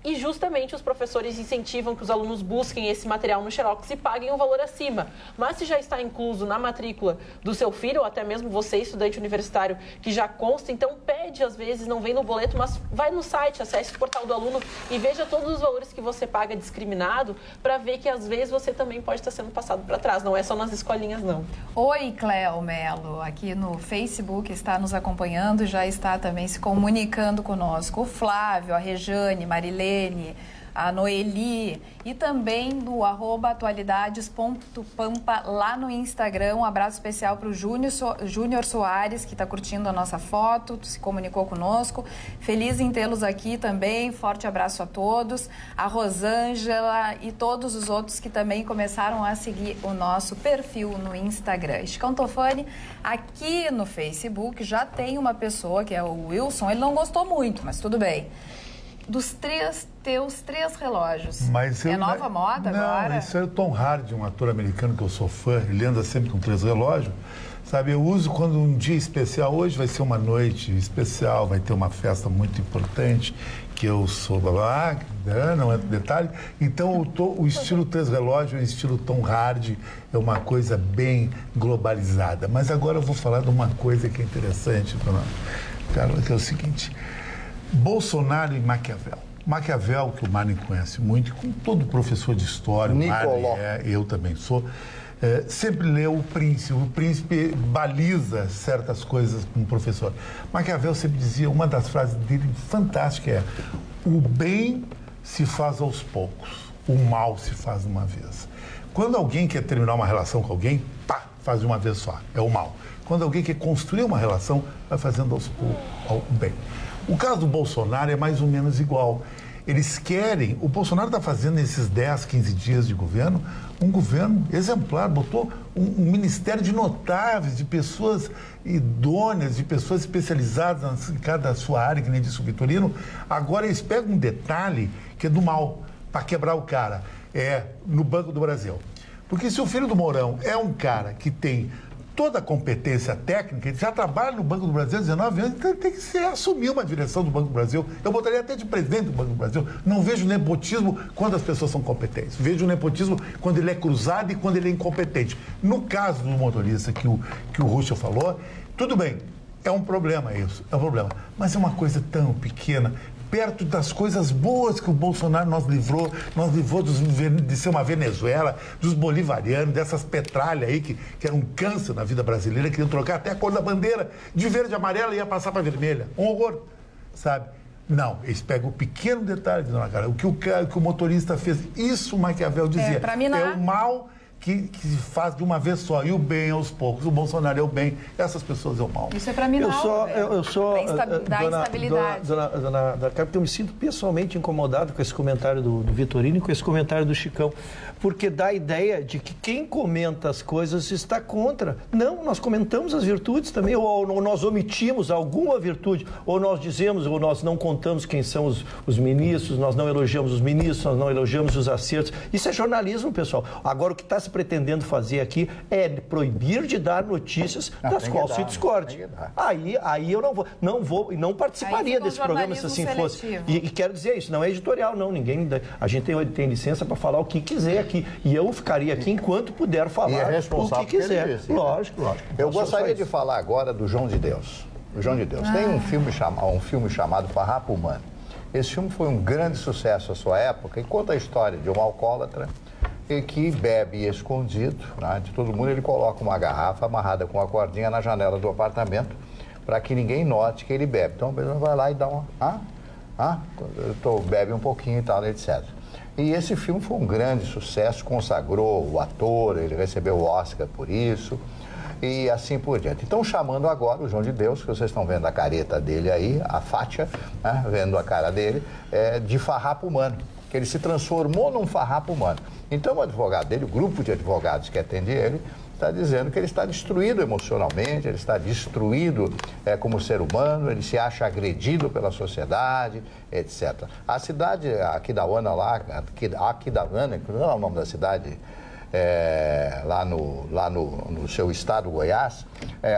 E justamente os professores incentivam que os alunos busquem esse material no xerox e paguem um valor acima. Mas se já está incluso na matrícula do seu filho, ou até mesmo você, estudante universitário, que já consta, então pede, às vezes, não vem no boleto, mas vai no site, acesse o portal do aluno e veja todos os valores que você paga discriminado, para ver que, às vezes, você também pode estar sendo passado para trás. Não é só nas escolinhas, não. Oi, Cléo Melo, aqui no Facebook, está nos acompanhando, já está também se comunicando conosco. O Flávio, a Rejane, Marilene, a Noeli e também do @atualidades.pampa lá no Instagram. Um abraço especial para o Júnior Soares, que está curtindo a nossa foto, se comunicou conosco. Feliz em tê-los aqui também. Forte abraço a todos. A Rosângela e todos os outros que também começaram a seguir o nosso perfil no Instagram. Chicão Tofani, aqui no Facebook, já tem uma pessoa, que é o Wilson. Ele não gostou muito, mas tudo bem. Dos teus três relógios. É nova moda agora? Não, isso é o Tom Hardy, um ator americano que eu sou fã. Ele anda sempre com 3 relógios. Sabe, eu uso quando um dia especial. Hoje vai ser uma noite especial, vai ter uma festa muito importante, que eu sou não é detalhe. Então, o estilo 3 relógios, o estilo Tom Hardy, é uma coisa bem globalizada. Mas agora eu vou falar de uma coisa que é interessante, Carla, que é o seguinte... Bolsonaro e Maquiavel. Maquiavel, que o Marlon conhece muito, como todo professor de história, eu também sou, sempre leu o Príncipe. O Príncipe baliza certas coisas como professor. Maquiavel sempre dizia, uma das frases dele fantástica é: o bem se faz aos poucos, o mal se faz de uma vez. Quando alguém quer terminar uma relação com alguém, faz de uma vez só, é o mal. Quando alguém quer construir uma relação, vai fazendo aos poucos o bem. O caso do Bolsonaro é mais ou menos igual. Eles querem... O Bolsonaro está fazendo nesses 10, 15 dias de governo, um governo exemplar. Botou um ministério de notáveis, de pessoas idôneas, de pessoas especializadas em cada sua área, que nem disse o Vitorino. Agora eles pegam um detalhe que é do mal, para quebrar o cara. No Banco do Brasil. Porque se o filho do Mourão é um cara que tem... toda a competência técnica, ele já trabalha no Banco do Brasil há 19 anos, então ele tem que assumir uma direção do Banco do Brasil. Eu botaria até de presidente do Banco do Brasil. Não vejo nepotismo quando as pessoas são competentes. Vejo nepotismo quando ele é cruzado e quando ele é incompetente. No caso do motorista que o Ruschel falou, tudo bem, é um problema isso, é um problema. Mas é uma coisa tão pequena, perto das coisas boas que o Bolsonaro nos livrou de ser uma Venezuela, dos bolivarianos, dessas petralhas aí que era um câncer na vida brasileira, queriam trocar até a cor da bandeira, de verde e amarela ia passar para vermelha. Um horror, sabe? Não, eles pegam o pequeno detalhe, dona Carla, o que o motorista fez, isso o Maquiavel dizia, é o mal que se faz de uma vez só, e o bem aos poucos. O Bolsonaro é o bem, essas pessoas é o mal. Isso é para mim não. Eu sou da instabilidade. Dona porque eu me sinto pessoalmente incomodado com esse comentário do Vitorino e com esse comentário do Chicão, porque dá a ideia de que quem comenta as coisas está contra. Não, nós comentamos as virtudes também, ou nós omitimos alguma virtude, ou nós dizemos, ou nós não contamos quem são os ministros, nós não elogiamos os ministros, nós não elogiamos os acertos. Isso é jornalismo, pessoal. Agora, o que está se pretendendo fazer aqui é proibir de dar notícias das quais se discorde. Aí eu não participaria desse programa se assim fosse. E quero dizer isso, não é editorial, não. A gente tem licença para falar o que quiser aqui. E eu ficaria aqui enquanto puder falar o que quiser. Lógico. Eu gostaria de falar agora do João de Deus. O João de Deus. Tem um filme chamado Farrapo Humano. Esse filme foi um grande sucesso à sua época e conta a história de um alcoólatra que bebe escondido, né, de todo mundo. Ele coloca uma garrafa amarrada com uma cordinha na janela do apartamento para que ninguém note que ele bebe. Então, ele vai lá e dá bebe um pouquinho e tal, etc. E esse filme foi um grande sucesso, consagrou o ator, ele recebeu o Oscar por isso. e assim por diante. Então, chamando agora o João de Deus, que vocês estão vendo a careta dele aí, a fátia, né, vendo a cara dele, de farrapo humano, que ele se transformou num farrapo humano. Então, o advogado dele, o grupo de advogados que atende ele, está dizendo que ele está destruído emocionalmente, ele está destruído como ser humano, ele se acha agredido pela sociedade, etc. A cidade Aquidauana lá, Aquidauana, que não é o nome da cidade, lá no seu estado, Goiás,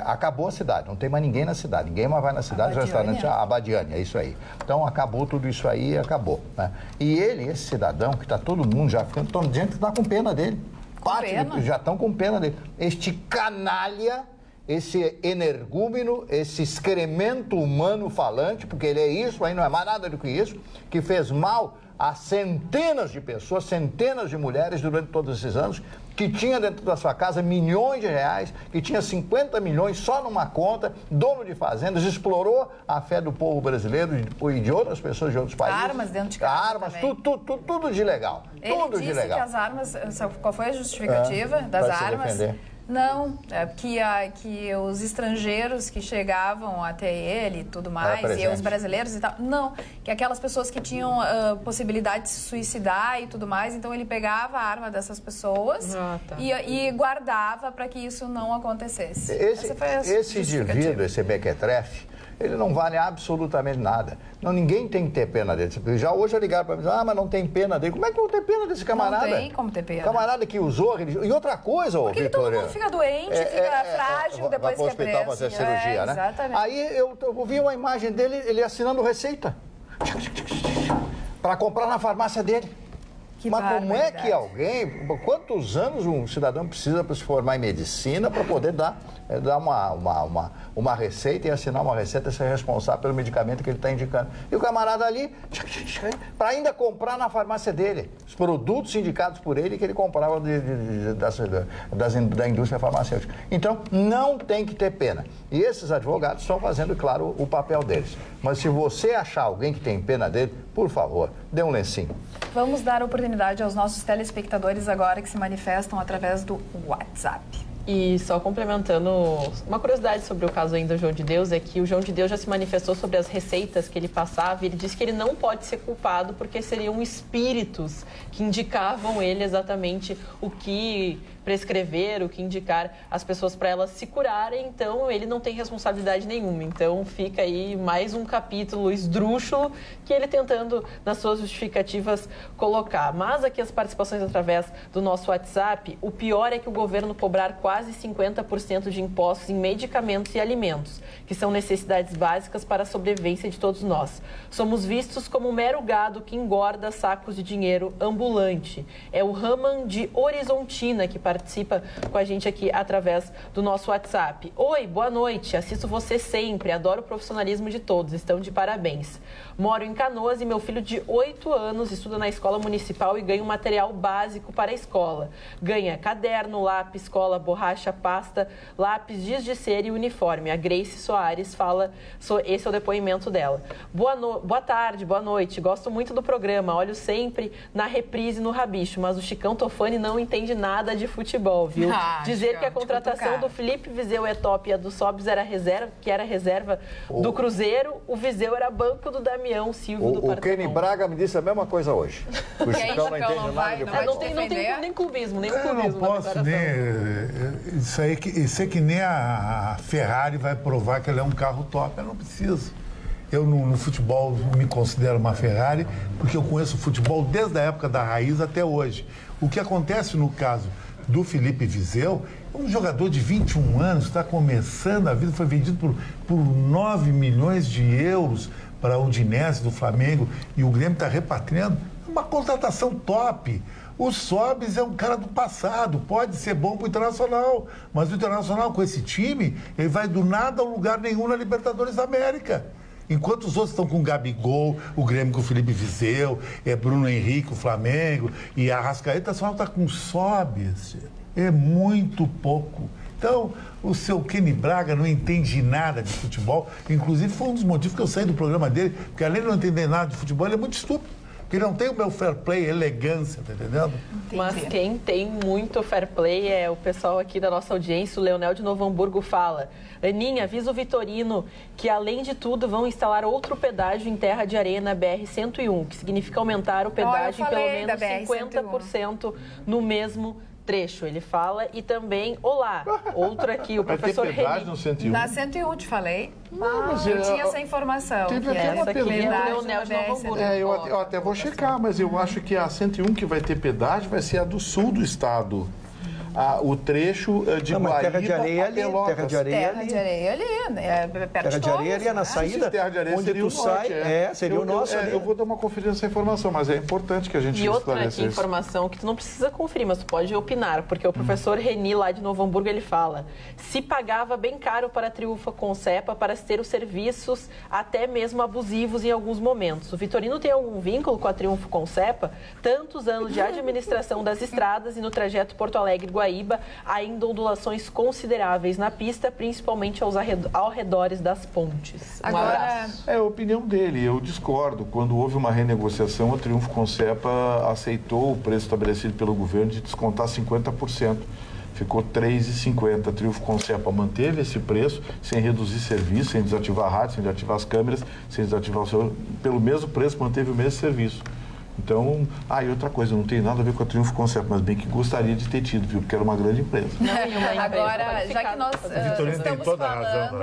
acabou a cidade, não tem mais ninguém na cidade, ninguém mais vai na cidade, os restaurantes, Abadiânia, é isso aí. Então acabou tudo isso aí, acabou. Né? E ele, esse cidadão, que está todo mundo já ficando, gente que está com pena dele. Já estão com pena dele. Este canalha, esse energúmeno, esse excremento humano falante, porque ele é isso, aí não é mais nada do que isso, que fez mal a centenas de pessoas, centenas de mulheres durante todos esses anos, que tinha dentro da sua casa milhões de reais, que tinha 50 milhões só numa conta, dono de fazendas, explorou a fé do povo brasileiro e de outras pessoas de outros países. Armas dentro de casa. Armas, tudo de legal. Ele disse que as armas, qual foi a justificativa das armas? Não, que os estrangeiros que chegavam até ele e tudo mais, e os brasileiros e tal, não, que aquelas pessoas que tinham possibilidade de se suicidar e tudo mais, então ele pegava a arma dessas pessoas e guardava para que isso não acontecesse. Esse indivíduo, esse mequetrefe, ele não vale absolutamente nada. Não, ninguém tem que ter pena dele. Já hoje eu ligaram para mim, mas não tem pena dele. Como é que eu vou ter pena desse camarada? Não tem como ter pena. Camarada que usou religião. E outra coisa, porque todo mundo fica doente, fica frágil depois que é preso. Vai para o hospital fazer cirurgia, né? Exatamente. Aí eu vi uma imagem dele, ele assinando receita para comprar na farmácia dele. Mas como é que alguém, quantos anos um cidadão precisa para se formar em medicina para poder dar uma receita e assinar uma receita e ser responsável pelo medicamento que ele está indicando? E o camarada ali, para ainda comprar na farmácia dele, os produtos indicados por ele que ele comprava da indústria farmacêutica. Então, não tem que ter pena. E esses advogados estão fazendo, claro, o papel deles. Mas se você achar alguém que tem pena dele, por favor, dê um lencinho. Vamos dar oportunidade aos nossos telespectadores agora que se manifestam através do WhatsApp. E só complementando, uma curiosidade sobre o caso ainda do João de Deus é que o João de Deus já se manifestou sobre as receitas que ele passava e ele disse que ele não pode ser culpado porque seriam espíritos que indicavam ele exatamente o que prescrever, o que indicar as pessoas para elas se curarem, então ele não tem responsabilidade nenhuma. Então fica aí mais um capítulo esdrúxulo que ele tentando nas suas justificativas colocar. Mas aqui as participações através do nosso WhatsApp, o pior é que o governo cobrar quase 50% de impostos em medicamentos e alimentos, que são necessidades básicas para a sobrevivência de todos nós. Somos vistos como um mero gado que engorda sacos de dinheiro ambulante. É o Raman de Horizontina que participa com a gente aqui através do nosso WhatsApp. Oi, boa noite, assisto você sempre, adoro o profissionalismo de todos, estão de parabéns. Moro em Canoas e meu filho de 8 anos estuda na escola municipal e ganha um material básico para a escola. Ganha caderno, lápis, cola, borracha, pasta, lápis, giz de cera e uniforme. A Grace Soares fala, esse é o depoimento dela. Boa tarde, boa noite, gosto muito do programa, olho sempre na reprise no Rabicho, mas o Chicão Tofani não entende nada de futebol, viu? Dizer que a contratação do Felipe Viseu é top e a do Sobis era reserva, que era reserva do Cruzeiro, o Viseu era banco do Damião Silva do Partenon. O Kenny Braga me disse a mesma coisa hoje. O Chicão não entende nada de futebol. Não tem nem clubismo, Eu não posso nem... Isso é que nem a Ferrari vai provar que ela é um carro top. Eu não preciso. Eu, no futebol, me considero uma Ferrari, porque eu conheço o futebol desde a época da raiz até hoje. O que acontece no caso do Felipe Viseu, um jogador de 21 anos, está começando a vida, foi vendido por 9 milhões de euros para o Udinese do Flamengo e o Grêmio está repatriando. Uma contratação top. O Sobis é um cara do passado, pode ser bom para o Internacional, mas o Internacional com esse time, ele vai do nada a lugar nenhum na Libertadores da América. Enquanto os outros estão com o Gabigol, o Grêmio com o Felipe Viseu, Bruno Henrique, o Flamengo, e a Arrascaeta, o Internacional está com Sobis. É muito pouco. Então, o seu Kenny Braga não entende nada de futebol. Inclusive, foi um dos motivos que eu saí do programa dele, porque além de não entender nada de futebol, ele é muito estúpido. Porque não tem o meu fair play, elegância, tá entendendo? Mas quem tem muito fair play é o pessoal aqui da nossa audiência. O Leonel de Novo Hamburgo fala: Aninha, avisa o Vitorino que, além de tudo, vão instalar outro pedágio em terra de areia na BR-101, que significa aumentar o pedágio em pelo menos 50% no mesmo trecho, ele fala. E também, olá, outro aqui, o professor Reni. Vai ter pedágio no 101? Na 101, te falei. Mas eu tinha essa informação. Teve até uma pergunta. Eu até vou checar, mas eu acho que a 101 que vai ter pedágio vai ser a do sul do estado. O trecho de Guaíba Terra de Areia ali, Terra de Areia ali, né? Terra de Areia ali é na saída, Terra de Areia onde tu sai, seria o nosso. Eu vou dar uma conferência nessa informação, mas é importante que a gente esclareça. E outra informação que tu não precisa conferir, mas tu pode opinar, porque o professor Reni, lá de Novo Hamburgo, ele fala: se pagava bem caro para a Triunfa Concepa para ter os serviços até mesmo abusivos em alguns momentos. O Vitorino tem algum vínculo com a Triunfa Concepa? Tantos anos de administração das estradas e no trajeto Porto Alegre-Guaíba, ainda ondulações consideráveis na pista, principalmente aos arredores das pontes. Agora, é a opinião dele, eu discordo. Quando houve uma renegociação, a Triunfo Concepa aceitou o preço estabelecido pelo governo de descontar 50%. Ficou R$ 3,50. A Triunfo Concepa manteve esse preço sem reduzir serviço, sem desativar a rádio, sem desativar as câmeras, sem desativar o celular. Pelo mesmo preço, manteve o mesmo serviço. Então, e outra coisa, não tem nada a ver com a Triunfo Concepa, mas bem que gostaria de ter tido, viu? Porque era uma grande empresa. Agora, já que nós Vitorino tem toda a razão,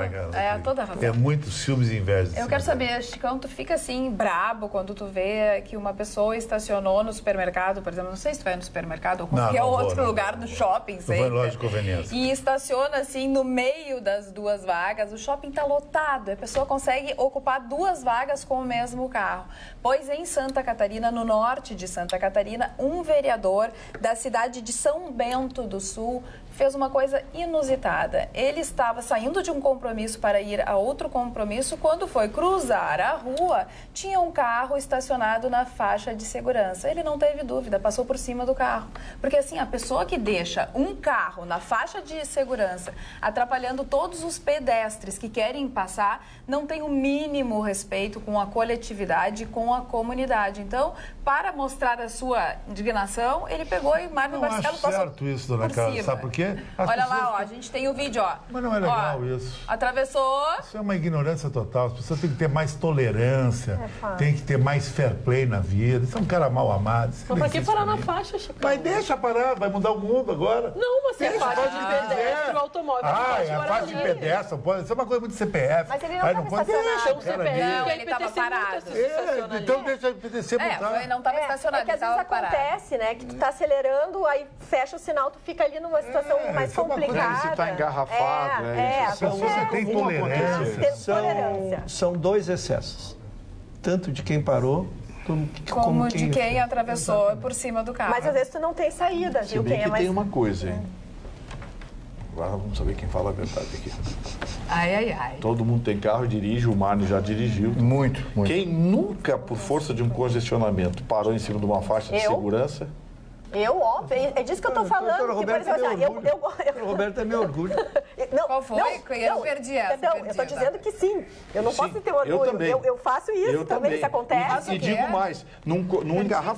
toda a razão. É muitos ciúmes e invejas. Eu quero saber, Chicão, tu fica assim, brabo quando tu vê que uma pessoa estacionou no supermercado, por exemplo, não sei se tu vai no supermercado ou qualquer outro lugar, no shopping, sei. Não vai em loja de conveniência. E estaciona assim no meio das duas vagas, o shopping tá lotado, a pessoa consegue ocupar duas vagas com o mesmo carro. Pois em Santa Catarina, no norte de Santa Catarina, um vereador da cidade de São Bento do Sul fez uma coisa inusitada. Ele estava saindo de um compromisso para ir a outro compromisso. Quando foi cruzar a rua, tinha um carro estacionado na faixa de segurança. Ele não teve dúvida, passou por cima do carro. Porque assim, a pessoa que deixa um carro na faixa de segurança, atrapalhando todos os pedestres que querem passar, não tem o mínimo respeito com a coletividade, com a comunidade. Então, para mostrar a sua indignação, ele pegou e Mário Barcelo passou certo isso, dona Carla. Sabe por quê? Olha lá, a gente tem o vídeo, Mas não é legal isso. Atravessou. Isso é uma ignorância total. As pessoas têm que ter mais tolerância, tem que ter mais fair play na vida. Isso é um cara mal amado. Mas pra que parar na faixa, Chico? Mas deixa parar, vai mudar o mundo agora. Não, mas se é faixa de pedestre, o automóvel é a faixa de pedestre, pode ser uma coisa muito CPF. Mas ele não estava estacionado. Ele estava parado. Então deixa ele ser multado. Não estava estacionado. É que às vezes acontece, né? Que tu tá acelerando, aí fecha o sinal, tu fica ali numa situação mais complicada. Você está engarrafado. Você tem tolerância. São dois excessos. Tanto de quem parou, como de quem atravessou por cima do carro. Mas às vezes tu não tem saída, viu? Quem é mais... tem uma coisa, hein? Agora vamos saber quem fala a verdade aqui. Todo mundo tem carro e dirige, o Marne já dirigiu. Muito. Quem nunca, por força de um congestionamento, parou em cima de uma faixa de segurança? É disso que eu tô falando. O Roberto é meu orgulho. Qual foi? Eu perdi essa. Não, eu tô dizendo que sim. Eu não posso ter orgulho. Eu também. Eu faço isso também. Isso acontece. E digo mais,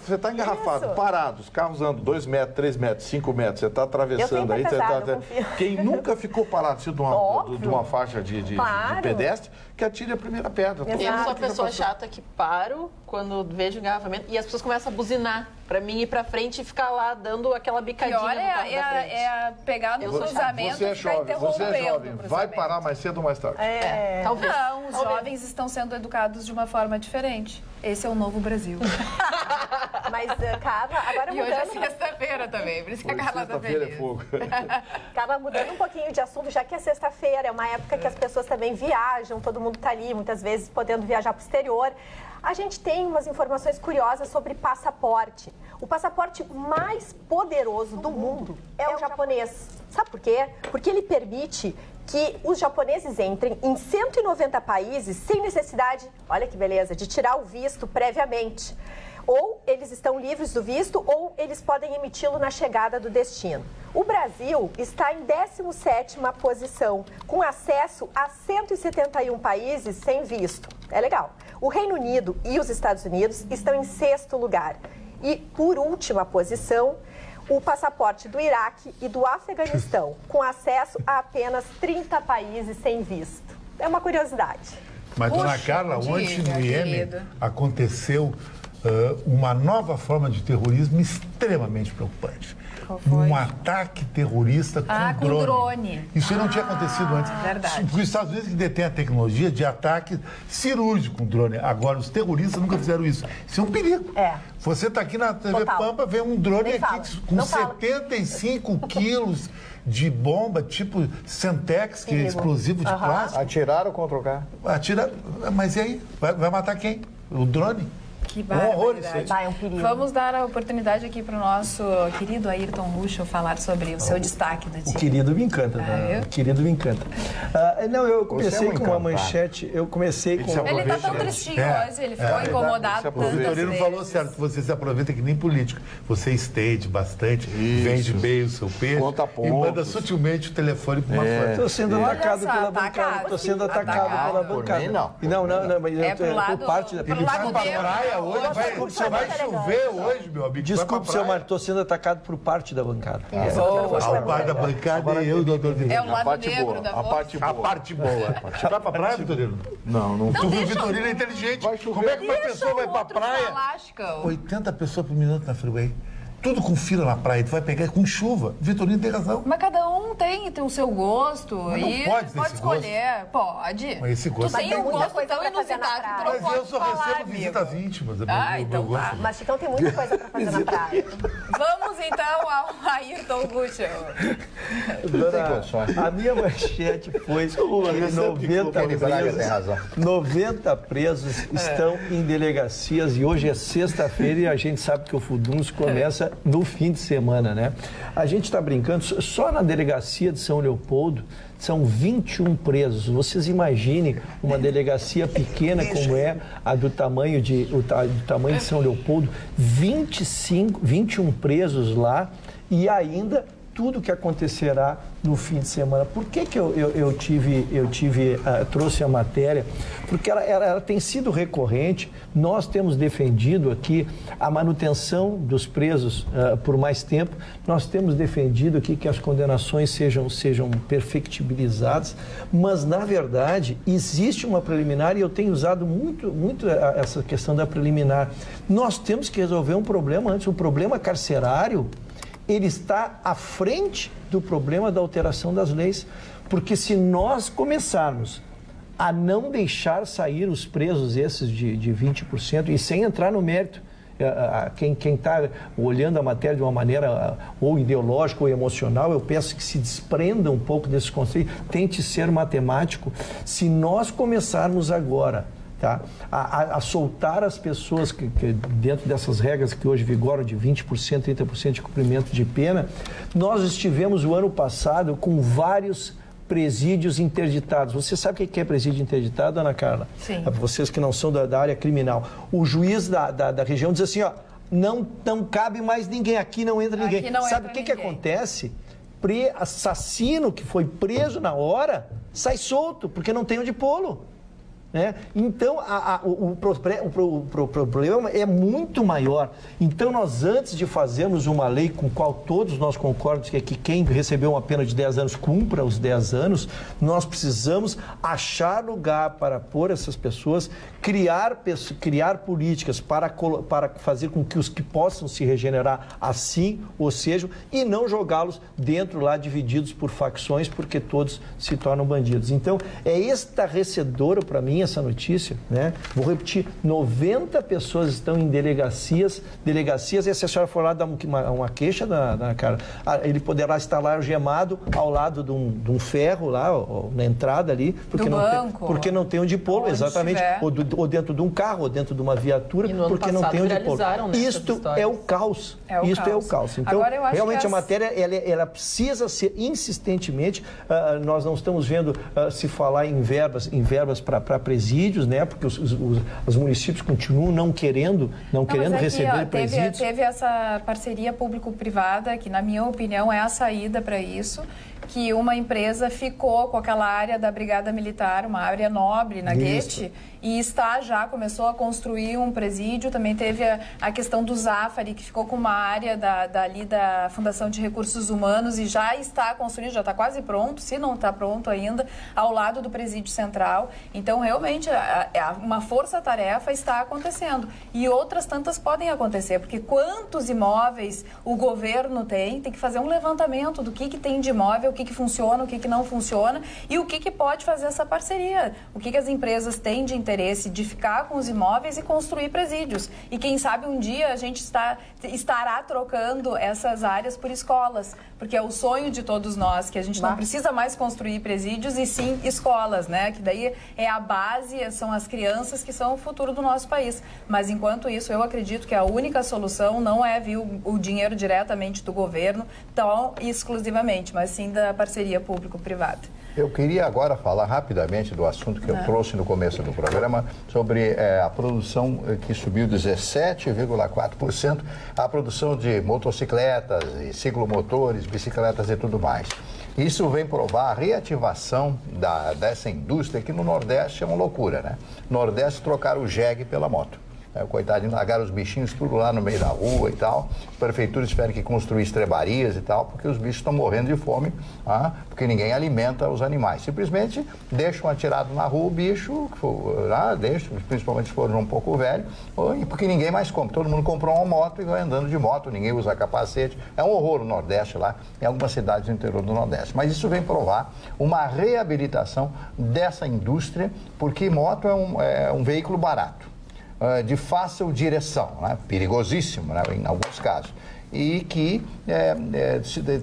você está engarrafado, parado, os carros andam 2 metros, 3 metros, 5 metros, você está atravessando aí. Quem nunca ficou parado de uma faixa de pedestre, que atire a primeira pedra. Eu sou a pessoa chata que paro quando vejo engarrafamento e as pessoas começam a buzinar para mim ir para frente e ficar lá dando aquela bicadinha no carro da frente. É pegar no cruzamento e ficar interrompendo. Você é jovem, vai parar mais cedo ou mais tarde? Talvez. Não, os jovens estão sendo educados de uma forma diferente. Esse é o novo Brasil. Mas, Carla, agora mudando... E hoje é sexta-feira também, por isso que a Carla tá feliz. Sexta-feira é fogo. Carla, mudando um pouquinho de assunto, já que é sexta-feira, é uma época que as pessoas também viajam, todo mundo tá ali, muitas vezes podendo viajar pro exterior. A gente tem umas informações curiosas sobre passaporte. O passaporte mais poderoso do mundo é o japonês. Sabe por quê? Porque ele permite que os japoneses entrem em 190 países sem necessidade, olha que beleza, de tirar o visto previamente. Ou eles estão livres do visto, ou eles podem emiti-lo na chegada do destino. O Brasil está em 17ª posição, com acesso a 171 países sem visto. É legal. O Reino Unido e os Estados Unidos estão em 6º lugar. E, por última posição, o passaporte do Iraque e do Afeganistão, com acesso a apenas 30 países sem visto. É uma curiosidade. Mas, dona Carla, ontem no Iêmen aconteceu uma nova forma de terrorismo extremamente preocupante. Um ataque terrorista com drone. Isso não tinha acontecido antes. Verdade. Os Estados Unidos que detêm a tecnologia de ataque cirúrgico com drone. Agora, os terroristas nunca fizeram isso. Isso é um perigo. Você está aqui na TV Pampa, vê um drone aqui com 75 quilos de bomba, tipo Semtex, que é explosivo de plástico. Atiraram contra o carro. Atiraram. Mas e aí? Vai matar quem? O drone? Que barbaridade. Vai, é um perigo. Vamos dar a oportunidade aqui para o nosso querido Ayrton Ruschel falar sobre o seu destaque do dia. O querido me encanta, né? O querido me encanta. Não, eu comecei com uma manchete, eu comecei com... Ele está tão tristinho hoje, ele ficou incomodado. O Vitorino falou certo, você se aproveita que nem político. Você estende bastante, vende bem o seu peixe e manda sutilmente o telefone para uma fã. Estou sendo atacado pela bancada. Estou sendo atacado pela bancada. Não, mas é por parte da praia hoje, vai chover hoje, meu amigo. Desculpe, seu Mário, estou sendo atacado por parte da bancada. A parte da bancada e eu, doutor Vitorino. É o lado negro da força. A parte boa. Você vai pra praia, Vitorino? Não. Tu viu, Vitorino é inteligente. Como é que uma pessoa vai pra praia? 80 pessoas por minuto na freeway. Tudo com fila na praia, tu vai pegar com chuva. Vitorino tem razão. Mas cada um tem o seu gosto. Mas e não pode escolher. Pode. Mas esse gosto... Tu tem um gosto tão inusitado que tu não pode Mas eu só recebo visitas íntimas. Então tá. Mas Chicão tem muita coisa pra fazer na praia. Vamos então ao Ayrton Ruschel. A minha manchete foi que 90 presos estão em delegacias e hoje é sexta-feira e a gente sabe que o Fudunço começa no fim de semana, né? A gente está brincando, só na delegacia de São Leopoldo são 21 presos. Vocês imaginem uma delegacia pequena como é a do tamanho de São Leopoldo, 21 presos lá e ainda tudo que acontecerá no fim de semana. Por que eu trouxe a matéria? Porque ela tem sido recorrente. Nós temos defendido aqui a manutenção dos presos por mais tempo. Nós temos defendido aqui que as condenações sejam perfectibilizadas, mas, na verdade, existe uma preliminar e eu tenho usado muito essa questão da preliminar. Nós temos que resolver um problema antes. O problema carcerário ele está à frente do problema da alteração das leis, porque se nós começarmos a não deixar sair os presos esses de 20%, e sem entrar no mérito, quem está olhando a matéria de uma maneira ou ideológica ou emocional, eu peço que se desprenda um pouco desse conceito, tente ser matemático. Se nós começarmos agora a soltar as pessoas que dentro dessas regras que hoje vigoram de 20%, 30% de cumprimento de pena, nós estivemos o ano passado com vários presídios interditados. Você sabe o que é presídio interditado, Ana Carla? Sim. Vocês que não são da área criminal. O juiz da região diz assim, não cabe mais ninguém, aqui não entra ninguém. Sabe o que acontece? Assassino que foi preso na hora sai solto, porque não tem onde pô-lo. Então, o problema é muito maior. Então, nós, antes de fazermos uma lei com a qual todos nós concordamos que quem recebeu uma pena de 10 anos cumpra os 10 anos, nós precisamos achar lugar para pôr essas pessoas, criar políticas para fazer com que os que possam se regenerar assim, ou seja, e não jogá-los dentro lá divididos por facções, porque todos se tornam bandidos. Então, é estarrecedora para mim essa notícia, né? Vou repetir, 90 pessoas estão em delegacias, e se a senhora for lá dar uma queixa na cara, ele poderá estar lá algemado ao lado de um ferro lá, na entrada ali, porque não tem onde pôr, exatamente, ou dentro de um carro, ou dentro de uma viatura, porque não tem onde pôr. Isto é o caos. Isto é o caus. Então, realmente a matéria, ela precisa ser insistentemente, nós não estamos vendo se falar em verbas para presídios, né? Porque os municípios continuam não querendo receber presídios. Teve essa parceria público-privada, que na minha opinião é a saída para isso, que uma empresa ficou com aquela área da Brigada Militar, uma área nobre na Guete, e começou a construir um presídio. Também teve a questão do Zafari, que ficou com uma área ali da Fundação de Recursos Humanos e já está construído, já está quase pronto, se não está pronto ainda, ao lado do presídio central. Então, realmente, uma força-tarefa está acontecendo. E outras tantas podem acontecer, porque quantos imóveis o governo tem que fazer um levantamento do que tem de imóvel, o que funciona, o que não funciona e o que pode fazer essa parceria. O que as empresas têm de interesse de ficar com os imóveis e construir presídios. E quem sabe um dia a gente estará trocando essas áreas por escolas, porque é o sonho de todos nós, que a gente não precisa mais construir presídios e sim escolas, né? Que daí é a base, são as crianças que são o futuro do nosso país. Mas enquanto isso, eu acredito que a única solução não é vir o dinheiro diretamente do governo, tão exclusivamente, mas sim da parceria público-privada. Eu queria agora falar rapidamente do assunto que eu trouxe no começo do programa, sobre a produção que subiu 17,4%, a produção de motocicletas e ciclomotores, bicicletas e tudo mais. Isso vem provar a reativação dessa indústria, que no Nordeste é uma loucura, né? No Nordeste trocaram o jegue pela moto. Coitadinho, largaram os bichinhos tudo lá no meio da rua e tal. A prefeitura espera que construa estrebarias e tal, porque os bichos estão morrendo de fome, porque ninguém alimenta os animais. Simplesmente deixam atirado na rua o bicho, principalmente se for um pouco velho, porque ninguém mais compra. Todo mundo comprou uma moto e vai andando de moto, ninguém usa capacete. É um horror no Nordeste lá, em algumas cidades do interior do Nordeste. Mas isso vem provar uma reabilitação dessa indústria, porque moto é um veículo barato, de fácil direção, né? Perigosíssimo, né? Em alguns casos, e que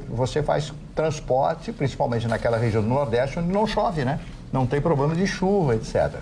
você faz transporte, principalmente naquela região do Nordeste, onde não chove, né? Não tem problema de chuva, etc.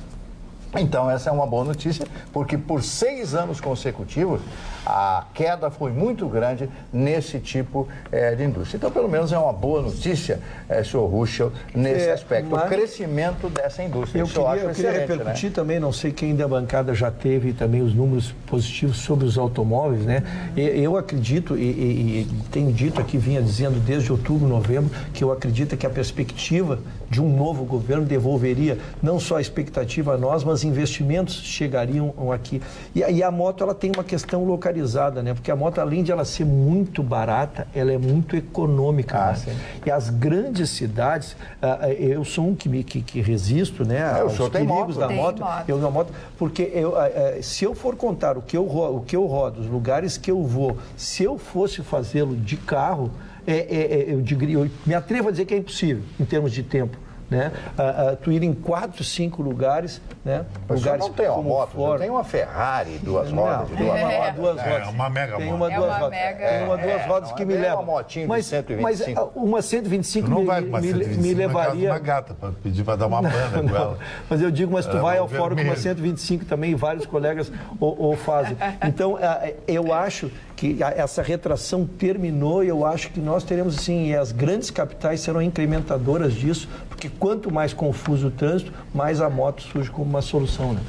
Então, essa é uma boa notícia, porque por 6 anos consecutivos, a queda foi muito grande nesse tipo de indústria. Então, pelo menos é uma boa notícia, senhor Ruschel, nesse aspecto, o crescimento dessa indústria. Eu queria repercutir, né? Também, não sei quem da bancada já teve também os números positivos sobre os automóveis, né? Eu acredito, e tenho dito aqui, vinha dizendo desde outubro, novembro, que eu acredito que a perspectiva de um novo governo devolveria não só a expectativa a nós, mas investimentos chegariam aqui. E a moto, ela tem uma questão localizada, né? Porque a moto, além de ela ser muito barata, ela é muito econômica. Né? E as grandes cidades, eu sou um que resisto, né? Aos perigos da moto. Eu na moto, porque se eu for contar o que eu rodo, os lugares que eu vou, se eu fosse fazê-lo de carro, eu me atrevo a dizer que é impossível em termos de tempo. Né? Tu ir em 4, 5 lugares, né? Mas lugares não tem uma moto, você tem uma Ferrari, duas rodas, duas rodas. Uma mega tem uma duas rodas. Tem uma duas rodas que me leva. Uma motinha de 125. Mas uma 125 não vai com uma 125, me levaria. Uma gata para pedir para dar uma banda com ela. Mas eu digo, mas tu vai ao fórum com uma 125 também, vários colegas o fazem. Então, eu acho que essa retração terminou e eu acho que nós teremos, assim, e as grandes capitais serão incrementadoras disso, porque quanto mais confuso o trânsito, mais a moto surge como uma solução, né?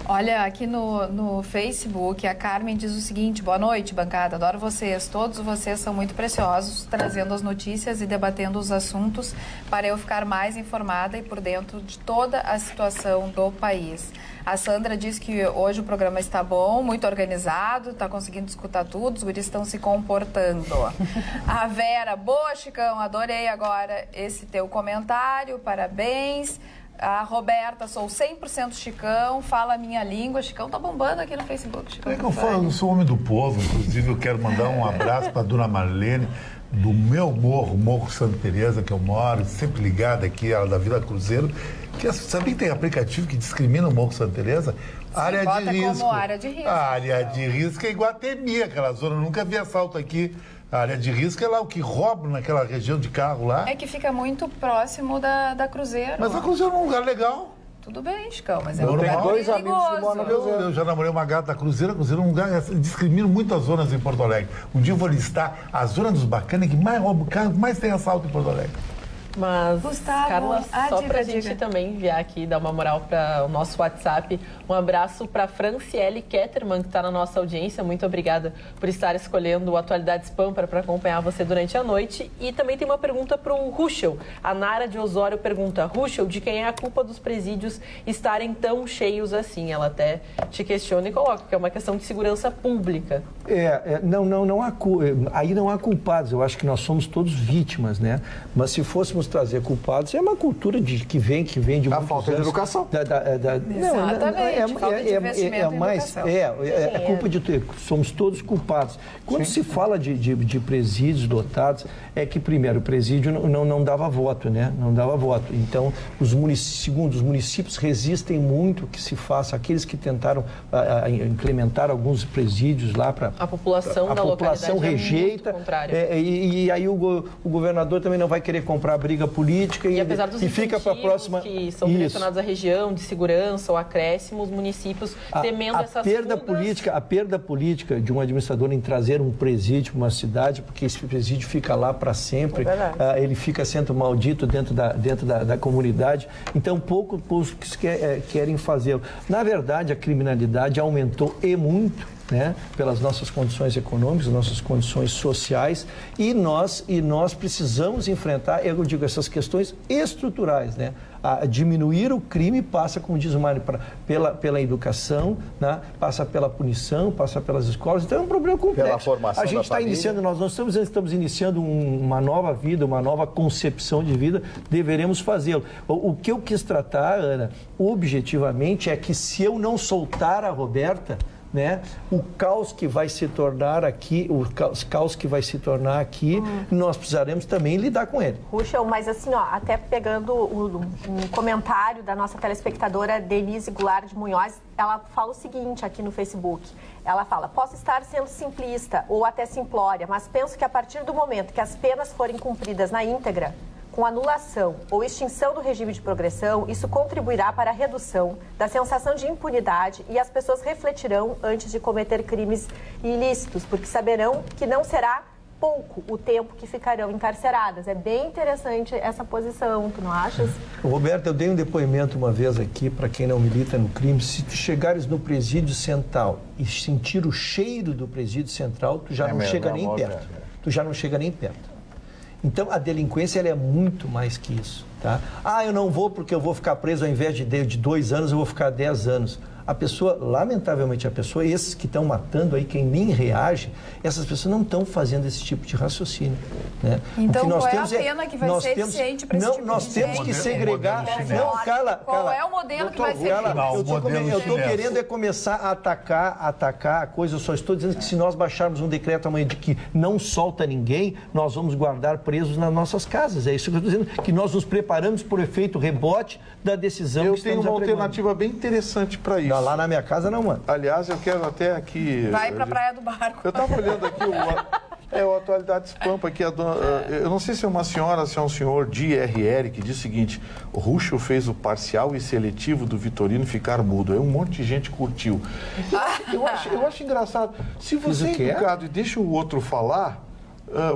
Olha, aqui no Facebook, a Carmen diz o seguinte: boa noite, bancada, adoro vocês, todos vocês são muito preciosos, trazendo as notícias e debatendo os assuntos para eu ficar mais informada e por dentro de toda a situação do país. A Sandra diz que hoje o programa está bom, muito organizado, está conseguindo escutar tudo, os guris estão se comportando. A Vera, boa, Chicão, adorei agora esse teu comentário, parabéns. A Roberta, sou 100% Chicão, fala a minha língua. Chicão tá bombando aqui no Facebook. Chicão, eu sou homem do povo, inclusive eu quero mandar um abraço para a dona Marlene, do meu Morro Santa Teresa, que eu moro, sempre ligada aqui, ela da Vila Cruzeiro. Sabia que tem aplicativo que discrimina o Morro Santa Teresa? Área de risco. Como área de risco. A área de risco é Iguatemi, aquela zona. Eu nunca vi assalto aqui. A área de risco é lá o que rouba naquela região de carro lá. É que fica muito próximo da Cruzeiro. Mas a Cruzeiro é um lugar legal. Tudo bem, Chicão, mas é um lugar perigoso. amigos que moram na Cruzeiro. Eu já namorei uma gata da Cruzeiro. A Cruzeiro é um lugar... Discrimina muitas zonas em Porto Alegre. Um dia eu vou listar a zona dos bacanas que mais rouba carro, mais tem assalto em Porto Alegre. Mas, Gustavo, Carla, só para a gente também enviar aqui, dar uma moral para o nosso WhatsApp, um abraço para Franciele Ketterman, que está na nossa audiência. Muito obrigada por estar escolhendo o Atualidades Pampa para acompanhar você durante a noite. E também tem uma pergunta para o Ruschel. A Nara de Osório pergunta: Ruschel, de quem é a culpa dos presídios estarem tão cheios assim? Ela até te questiona e coloca que é uma questão de segurança pública. Não há aí não há culpados. Eu acho que nós somos todos vítimas, né? Mas se fôssemos trazer culpados, é uma cultura que vem de muitos anos. A falta de educação. Exatamente, falta de investimento em educação. É culpa de... Somos todos culpados. Quando se fala de presídios lotados, é que, primeiro, o presídio não dava voto, né? Não dava voto. Então, segundo, os municípios resistem muito que se faça. Aqueles que tentaram implementar alguns presídios lá para... A população da população rejeita. É muito contrário. E aí o governador também não vai querer comprar briga política e apesar dos fica para a próxima... que são direcionados à região de segurança ou acréscimo, os municípios temendo essas A perda política de um administrador em trazer um presídio para uma cidade, porque esse presídio fica lá para sempre, ele fica sendo maldito dentro da comunidade, então poucos querem fazê-lo. Na verdade, a criminalidade aumentou e muito, né, pelas nossas condições econômicas, nossas condições sociais, e nós precisamos enfrentar, eu digo, essas questões estruturais, né? A diminuir o crime passa, como diz o Mário, pela educação, né? Passa pela punição, passa pelas escolas, então é um problema complexo. Pela formação a gente está iniciando, nós estamos iniciando uma nova vida, uma nova concepção de vida, deveremos fazê-lo. O que eu quis tratar, Ana, objetivamente, é que se eu não soltar a Roberta, né, o caos que vai se tornar aqui, nós precisaremos também lidar com ele. Ruschel, mas assim, até pegando um comentário da nossa telespectadora Denise Goulart de Munhoz, ela fala o seguinte aqui no Facebook. Ela fala: posso estar sendo simplista ou até simplória, mas penso que a partir do momento que as penas forem cumpridas na íntegra, com anulação ou extinção do regime de progressão, isso contribuirá para a redução da sensação de impunidade e as pessoas refletirão antes de cometer crimes ilícitos, porque saberão que não será pouco o tempo que ficarão encarceradas. É bem interessante essa posição, tu não achas? Roberto, eu dei um depoimento uma vez aqui para quem não milita no crime. Se tu chegares no presídio central e sentir o cheiro do presídio central, tu já não chega nem perto. Tu já não chega nem perto. Então, a delinquência ela é muito mais que isso, tá? Eu não vou porque eu vou ficar preso, ao invés de 2 anos, eu vou ficar 10 anos. A pessoa, lamentavelmente, esses que estão matando aí, quem nem reage, essas pessoas não estão fazendo esse tipo de raciocínio, né? Então, qual é a pena que vai ser eficiente para esse tipo de gente? Nós temos que segregar... Qual é o modelo que vai ser eficiente? Eu estou querendo começar a atacar a coisa. Eu só estou dizendo que se nós baixarmos um decreto amanhã de que não solta ninguém, nós vamos guardar presos nas nossas casas. É isso que eu estou dizendo, que nós nos preparamos por efeito rebote da decisão que estamos apregando. Eu tenho uma alternativa bem interessante para isso. Lá na minha casa não, mano. Aliás, eu quero até aqui... Vai para a Praia do Barco. Eu estava olhando aqui o Atualidades Pampa, aqui eu não sei se é uma senhora, se é um senhor DRR, que diz o seguinte: o Ruschel fez o parcial e seletivo do Vitorino ficar mudo. Aí um monte de gente curtiu. Eu acho engraçado. Se você é educado e deixa o outro falar,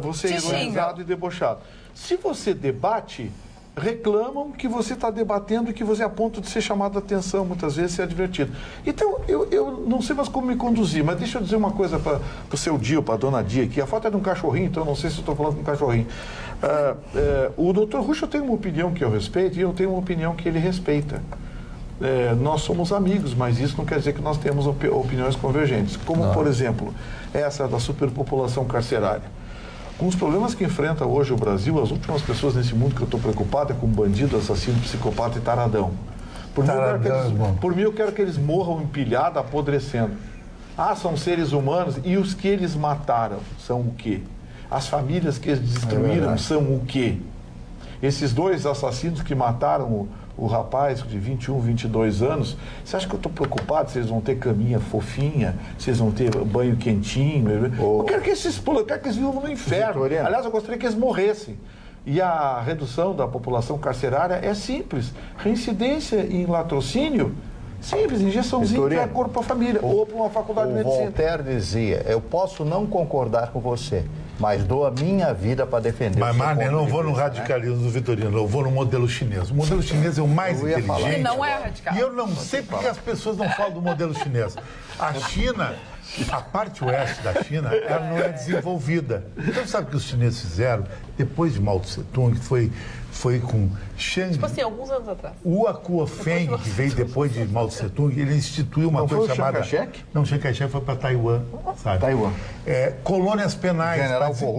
você é ironizado e debochado. Se você debate, reclamam que você está debatendo e que você é a ponto de ser chamado a atenção, muitas vezes ser advertido. Então, eu não sei mais como me conduzir, mas deixa eu dizer uma coisa para o seu Dio, para a dona Dia aqui. A foto é de um cachorrinho, então eu não sei se eu estou falando de um cachorrinho. O doutor Ruschel tem uma opinião que eu respeito e eu tenho uma opinião que ele respeita. Nós somos amigos, mas isso não quer dizer que nós temos opiniões convergentes. Como, por exemplo, essa da superpopulação carcerária. Com os problemas que enfrenta hoje o Brasil, as últimas pessoas nesse mundo que eu estou preocupado é com bandido, assassino, psicopata e taradão. Por mim, eu quero que eles morram empilhados, apodrecendo. São seres humanos. E os que eles mataram são o quê? As famílias que eles destruíram são o quê? Esses 2 assassinos que mataram o rapaz de 21, 22 anos, você acha que eu estou preocupado se eles vão ter caminha fofinha, se eles vão ter banho quentinho? Eu quero que eles vivam no inferno. Aliás, eu gostaria que eles morressem. E a redução da população carcerária é simples. Reincidência em latrocínio Simples, injeçãozinha que é corpo para a família, ou para uma faculdade de medicina. O Voltaire dizia, eu posso não concordar com você, mas dou a minha vida para defender. Mas, Marne, eu não vou no radicalismo do Vitorino, eu vou no modelo chinês. O modelo chinês é o mais inteligente. Ele não é radical. E eu não sei porque as pessoas não falam do modelo chinês. A China, a parte oeste da China, ela não é desenvolvida. Então, sabe o que os chineses fizeram? Depois de Mao Tse Tung, foi com Chiang... Tipo assim, alguns anos atrás. O Kuo-Feng, que veio depois de Mao Tse Tung, ele instituiu uma coisa chamada... Chiang Kai-shek? Não, Chiang Kai-shek foi para Taiwan, sabe? Taiwan. Colônias penais.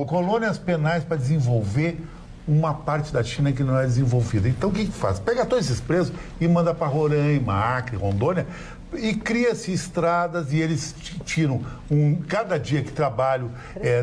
Colônias penais para desenvolver uma parte da China que não é desenvolvida. Então, o que faz? Pega todos esses presos e manda para Roraima, Acre, Rondônia, e cria-se estradas e eles tiram cada dia que trabalho,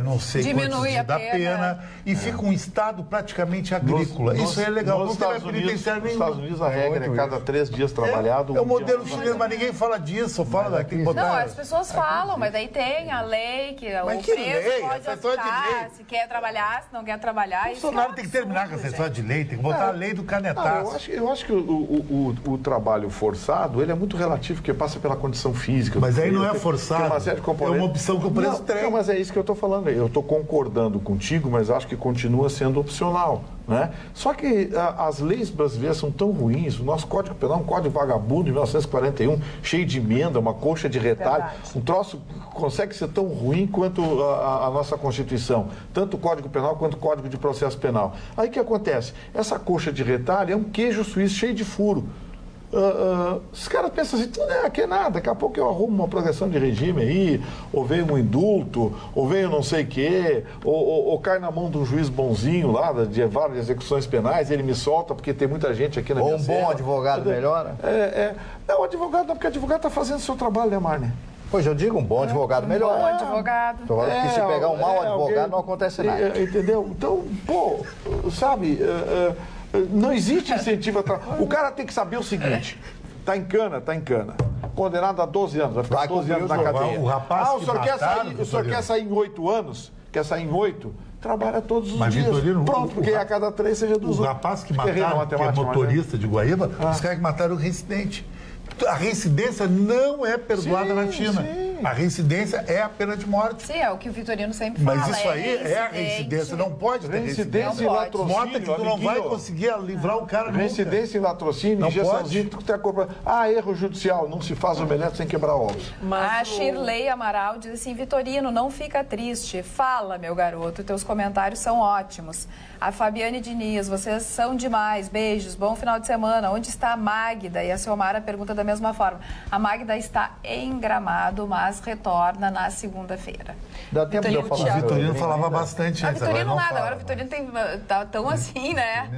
não sei quantos dias da pena, e fica um estado praticamente agrícola. Isso é legal. Nos Estados Unidos a regra é cada 3 dias trabalhado. É o modelo chinês, mas ninguém fala disso, fala daqui. Não, as pessoas falam, mas aí tem a lei que o preço pode optar, se quer trabalhar, se não quer trabalhar. O Bolsonaro tem que terminar com essa história de lei, tem que botar a lei do canetaço. Eu acho que o trabalho forçado, ele é muito relativo, porque passa pela condição física. Mas aí não é forçado, uma série de componentes. É uma opção que o preço tem. Não, mas é isso que eu estou falando. Eu estou concordando contigo, mas acho que continua sendo opcional. Né? Só que as leis brasileiras são tão ruins, o nosso Código Penal é um código vagabundo de 1941, cheio de emenda, uma coxa de retalho. Um troço consegue ser tão ruim quanto a nossa Constituição, tanto o Código Penal quanto o Código de Processo Penal. Aí o que acontece? Essa coxa de retalho é um queijo suíço cheio de furo. Os caras pensam assim, aqui é nada, daqui a pouco eu arrumo uma progressão de regime aí, ou veio um indulto, ou veio não sei o quê, ou cai na mão de um juiz bonzinho lá, de várias execuções penais, ele me solta, porque tem muita gente aqui na minha cela. Ou um bom advogado melhora? Não, o advogado não, porque o advogado está fazendo o seu trabalho, né, Marne? Pois eu digo, um bom advogado melhor. Um bom advogado. Que se pegar um mau advogado não acontece nada. Entendeu? Então, sabe... Não existe incentivo a trabalhar. O cara tem que saber o seguinte: tá em cana. Condenado a 12 anos, vai ficar 12 anos na cadeia. O rapaz o senhor quer sair em 8 anos? Quer sair em 8? Trabalha todos os dias. Vitorino, pronto, porque a cada 3 você reduz. O rapaz que mataram, que é motorista de Guaíba, os caras que mataram o reincidente. A reincidência não é perdoada na China. Sim. A reincidência é a pena de morte. Sim, é o que o Vitorino sempre fala. Mas isso aí é a reincidência. Não pode ter reincidência e latrocínio. Mota que tu não vai conseguir livrar o cara. Reincidência e latrocínio, injeçãozinho, tu tem a culpa. Erro judicial, não se faz omelete sem quebrar ovos. A Shirley Amaral diz assim, Vitorino, não fica triste. Fala, meu garoto, teus comentários são ótimos. A Fabiane Diniz, vocês são demais. Beijos, bom final de semana. Onde está a Magda? E a Silmara pergunta da mesma forma. A Magda está em Gramado, mas retorna na segunda-feira. Dá tempo de eu falar. O Vitorino falava bastante antes. Vitorino nada, agora o Vitorino tá tão assim, né?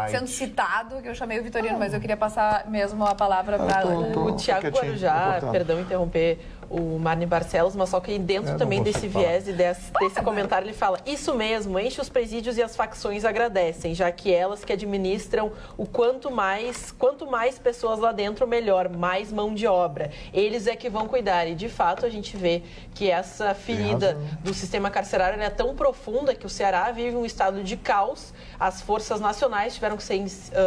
Sendo citado, que eu chamei o Vitorino, mas eu queria passar mesmo a palavra para o Tiago Guarujá, perdão interromper o Marne Barcelos, mas só que dentro também desse viés e desse comentário ele fala, isso mesmo, enche os presídios e as facções agradecem, já que elas que administram o quanto mais pessoas lá dentro, melhor, mais mão de obra. Eles é que vão cuidar. E, de fato, a gente vê que essa ferida do sistema carcerário é tão profunda que o Ceará vive um estado de caos. As forças nacionais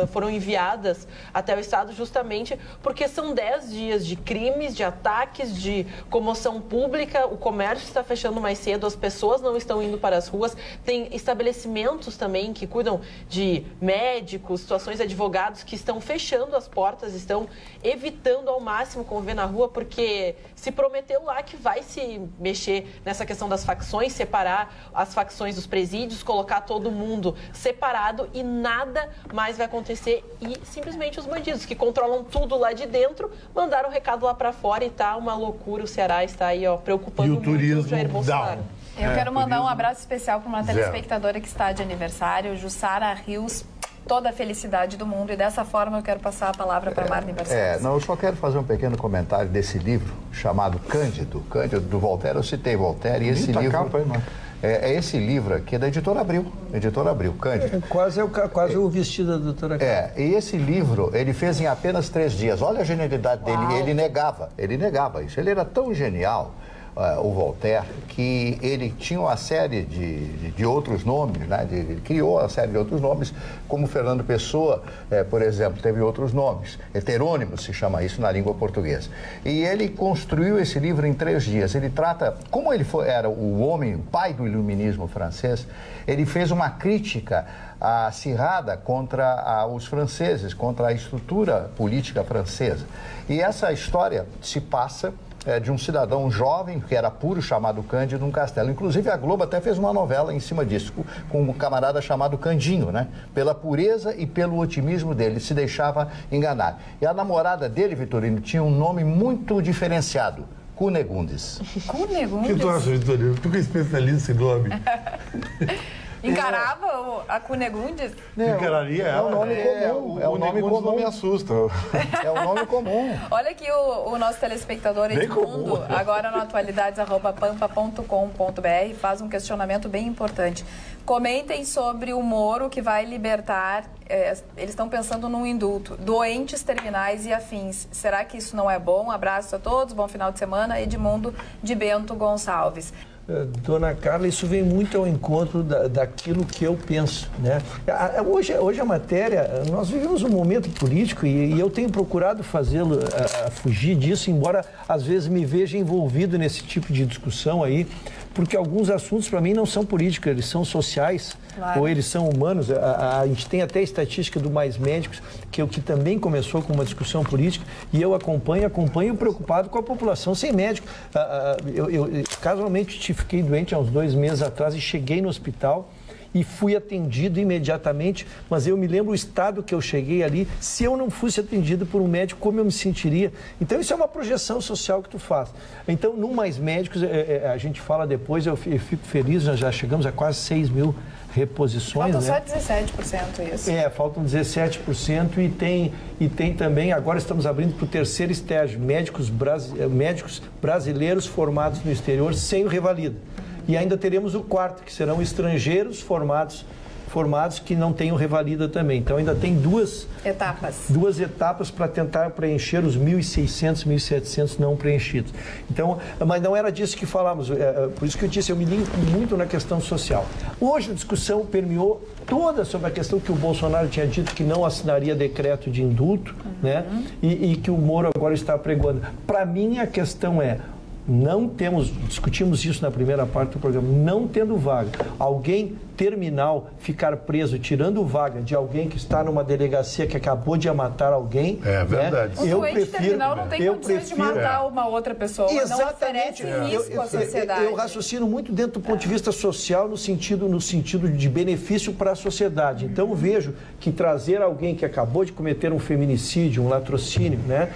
foram enviadas até o estado justamente porque são 10 dias de crimes, de ataques, de comoção pública, o comércio está fechando mais cedo, as pessoas não estão indo para as ruas, tem estabelecimentos também que cuidam de médicos, situações de advogados que estão fechando as portas, estão evitando ao máximo conviver na rua, porque se prometeu lá que vai se mexer nessa questão das facções, separar as facções dos presídios, colocar todo mundo separado e nada mais vai acontecer e simplesmente os bandidos que controlam tudo lá de dentro mandaram o recado lá para fora e tá uma loucura. O Ceará está aí, preocupando muito o Jair Bolsonaro. Eu quero mandar um abraço especial para uma telespectadora que está de aniversário, Jussara Rios. Toda a felicidade do mundo. E dessa forma eu quero passar a palavra para Marne Barcelos. Eu só quero fazer um pequeno comentário desse livro chamado Cândido do Voltaire. Eu citei Voltaire e esse livro... É esse livro aqui, é da Editora Abril. Cândido. Quase o vestido da doutora Cândido. E esse livro ele fez em apenas 3 dias. Olha a genialidade dele. Ele negava isso. Ele era tão genial. o Voltaire, que ele tinha uma série de outros nomes, né? Ele criou uma série de outros nomes, como Fernando Pessoa, por exemplo, teve outros nomes. Heterônimo se chama isso na língua portuguesa. E ele construiu esse livro em 3 dias. Ele trata, como ele era o homem, o pai do iluminismo francês, ele fez uma crítica acirrada contra os franceses, contra a estrutura política francesa. E essa história se passa de um cidadão jovem, que era puro, chamado Cândido, num castelo. Inclusive, a Globo até fez uma novela em cima disso, com um camarada chamado Candinho, né? Pela pureza e pelo otimismo dele, ele se deixava enganar. E a namorada dele, Vitorino, tinha um nome muito diferenciado, Cunegundes. Cunegundes? O que tu acha, Vitorino? Tu que é especialista em nome. Encarava a Cunegundes? Encararia ela. É um nome comum. É um nome comum. Não me assusta. É um nome comum. Olha aqui o nosso telespectador Edmundo, agora no atualidades@pampa.com.br, faz um questionamento bem importante. Comentem sobre o Moro que vai libertar, eles estão pensando num indulto, doentes terminais e afins. Será que isso não é bom? Abraço a todos, bom final de semana. Edmundo de Bento Gonçalves. Dona Carla, isso vem muito ao encontro daquilo que eu penso, né? Hoje a matéria, nós vivemos um momento político e eu tenho procurado fazê-lo fugir disso, embora às vezes me veja envolvido nesse tipo de discussão aí, porque alguns assuntos para mim não são políticos, eles são sociais, ou eles são humanos. A gente tem até a estatística do Mais Médicos, que também começou com uma discussão política, e eu acompanho preocupado com a população sem médico. Eu casualmente fiquei doente há uns 2 meses atrás e cheguei no hospital e fui atendido imediatamente, mas eu me lembro o estado que eu cheguei ali, se eu não fosse atendido por um médico, como eu me sentiria. Então isso é uma projeção social que tu faz. Então, no Mais Médicos, a gente fala depois, eu fico feliz, nós já chegamos a quase 6 mil reposições. Faltam né? só 17% isso. Faltam 17% e tem também, agora estamos abrindo para o terceiro estágio, médicos brasileiros formados no exterior sem o revalida. E ainda teremos o 4º, que serão estrangeiros formados que não tenham revalida também. Então ainda tem duas etapas para tentar preencher os 1.600, 1.700 não preenchidos. Então, mas não era disso que falamos, por isso que eu disse, eu me linko muito na questão social. Hoje a discussão permeou toda sobre a questão que o Bolsonaro tinha dito que não assinaria decreto de indulto, né? E que o Moro agora está apregoando. Para mim a questão é, discutimos isso na primeira parte do programa, não tendo vaga, alguém terminal ficar preso, tirando vaga de alguém que está numa delegacia que acabou de matar alguém. É verdade. Né? O doente terminal não tem condições de matar uma outra pessoa. Exatamente. Não oferece risco à sociedade. Eu raciocino muito dentro do ponto de vista social, no sentido de benefício para a sociedade. Então, vejo que trazer alguém que acabou de cometer um feminicídio, um latrocínio, né,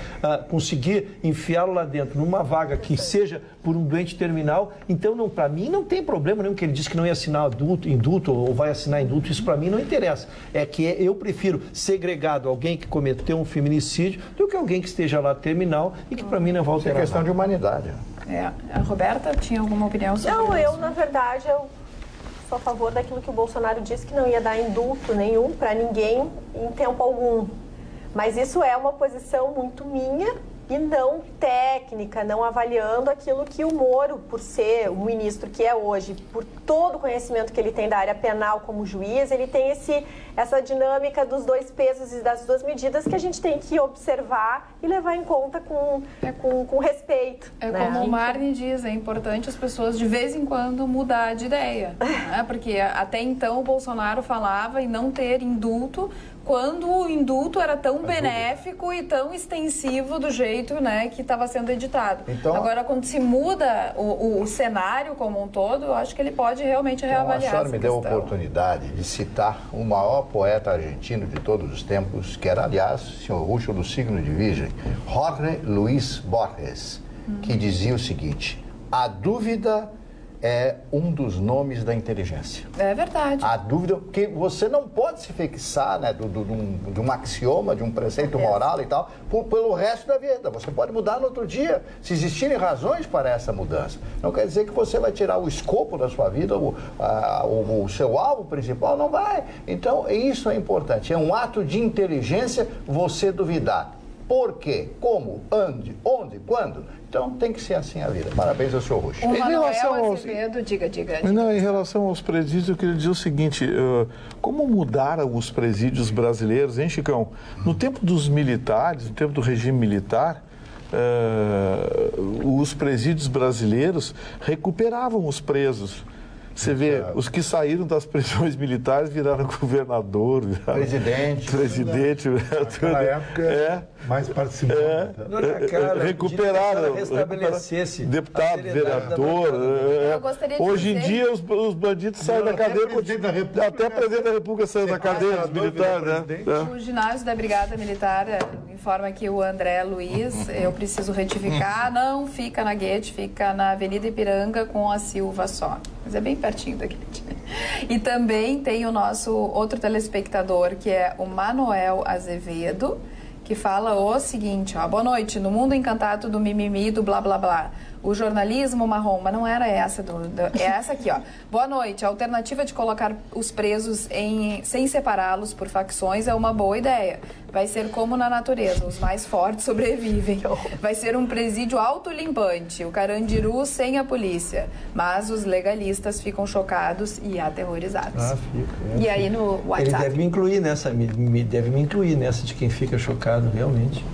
conseguir enfiá-lo lá dentro, numa vaga que seja por um doente terminal, então, para mim, não tem problema nenhum que ele disse que não ia assinar indulto ou vai assinar indulto, isso para mim não interessa. É que eu prefiro segregado alguém que cometeu um feminicídio do que alguém que esteja lá terminal e que para mim não vai alterar. É questão de humanidade. A Roberta tinha alguma opinião sobre isso? Não, eu, na verdade, eu sou a favor daquilo que o Bolsonaro disse, que não ia dar indulto nenhum para ninguém em tempo algum. Mas isso é uma posição muito minha e não técnica, não avaliando aquilo que o Moro, por ser o ministro que é hoje, por todo o conhecimento que ele tem da área penal como juiz, ele tem essa dinâmica dos 2 pesos e das 2 medidas que a gente tem que observar e levar em conta com respeito. Né? Como o Marne diz, é importante as pessoas de vez em quando mudar de ideia, né? Porque até então o Bolsonaro falava em não ter indulto, quando o indulto era tão benéfico e tão extensivo do jeito, né, que estava sendo editado. Então, agora, quando se muda o cenário como um todo, eu acho que ele pode realmente reavaliar essa questão. A senhora me deu a oportunidade de citar o maior poeta argentino de todos os tempos, que era, aliás, senhor Rucho do signo de Virgem, Jorge Luis Borges, que dizia o seguinte: a dúvida é um dos nomes da inteligência. É verdade. A dúvida, porque você não pode se fixar, né, de um axioma, de um preceito moral e tal, pelo resto da vida. Você pode mudar no outro dia, se existirem razões para essa mudança. Não quer dizer que você vai tirar o escopo da sua vida, o seu alvo principal, não vai. Então, isso é importante. É um ato de inteligência você duvidar. Por quê? Como? Onde? Quando? Então tem que ser assim a vida. Parabéns ao senhor Ruxo. O Manuel Azevedo, diga. Não, em relação aos presídios, eu queria dizer o seguinte, como mudaram os presídios brasileiros, hein, Chicão? No tempo dos militares, no tempo do regime militar, os presídios brasileiros recuperavam os presos. Você vê, os que saíram das prisões militares viraram governador, viraram presidente. Naquela época, mais participante. Recuperaram, restabelecesse deputado, vereador. Hoje em dia, os bandidos saem da cadeia. Até presidente da República saiu da cadeia dos militares, né? O ginásio da Brigada Militar informa que o André Luiz, eu preciso retificar, não fica na Guete, fica na Avenida Ipiranga com a Silva só. Mas é bem pertinho da Guete. E também tem o nosso outro telespectador, que é o Manuel Azevedo, que fala o seguinte, ó: boa noite, no mundo encantado do mimimi, do blá blá blá, o jornalismo marrom, mas não era essa, é essa aqui, ó. Boa noite, a alternativa de colocar os presos sem separá-los por facções é uma boa ideia. Vai ser como na natureza, os mais fortes sobrevivem. Vai ser um presídio autolimpante, o Carandiru sem a polícia. Mas os legalistas ficam chocados e aterrorizados. E aí no WhatsApp? Ele deve me incluir nessa de quem fica chocado, realmente.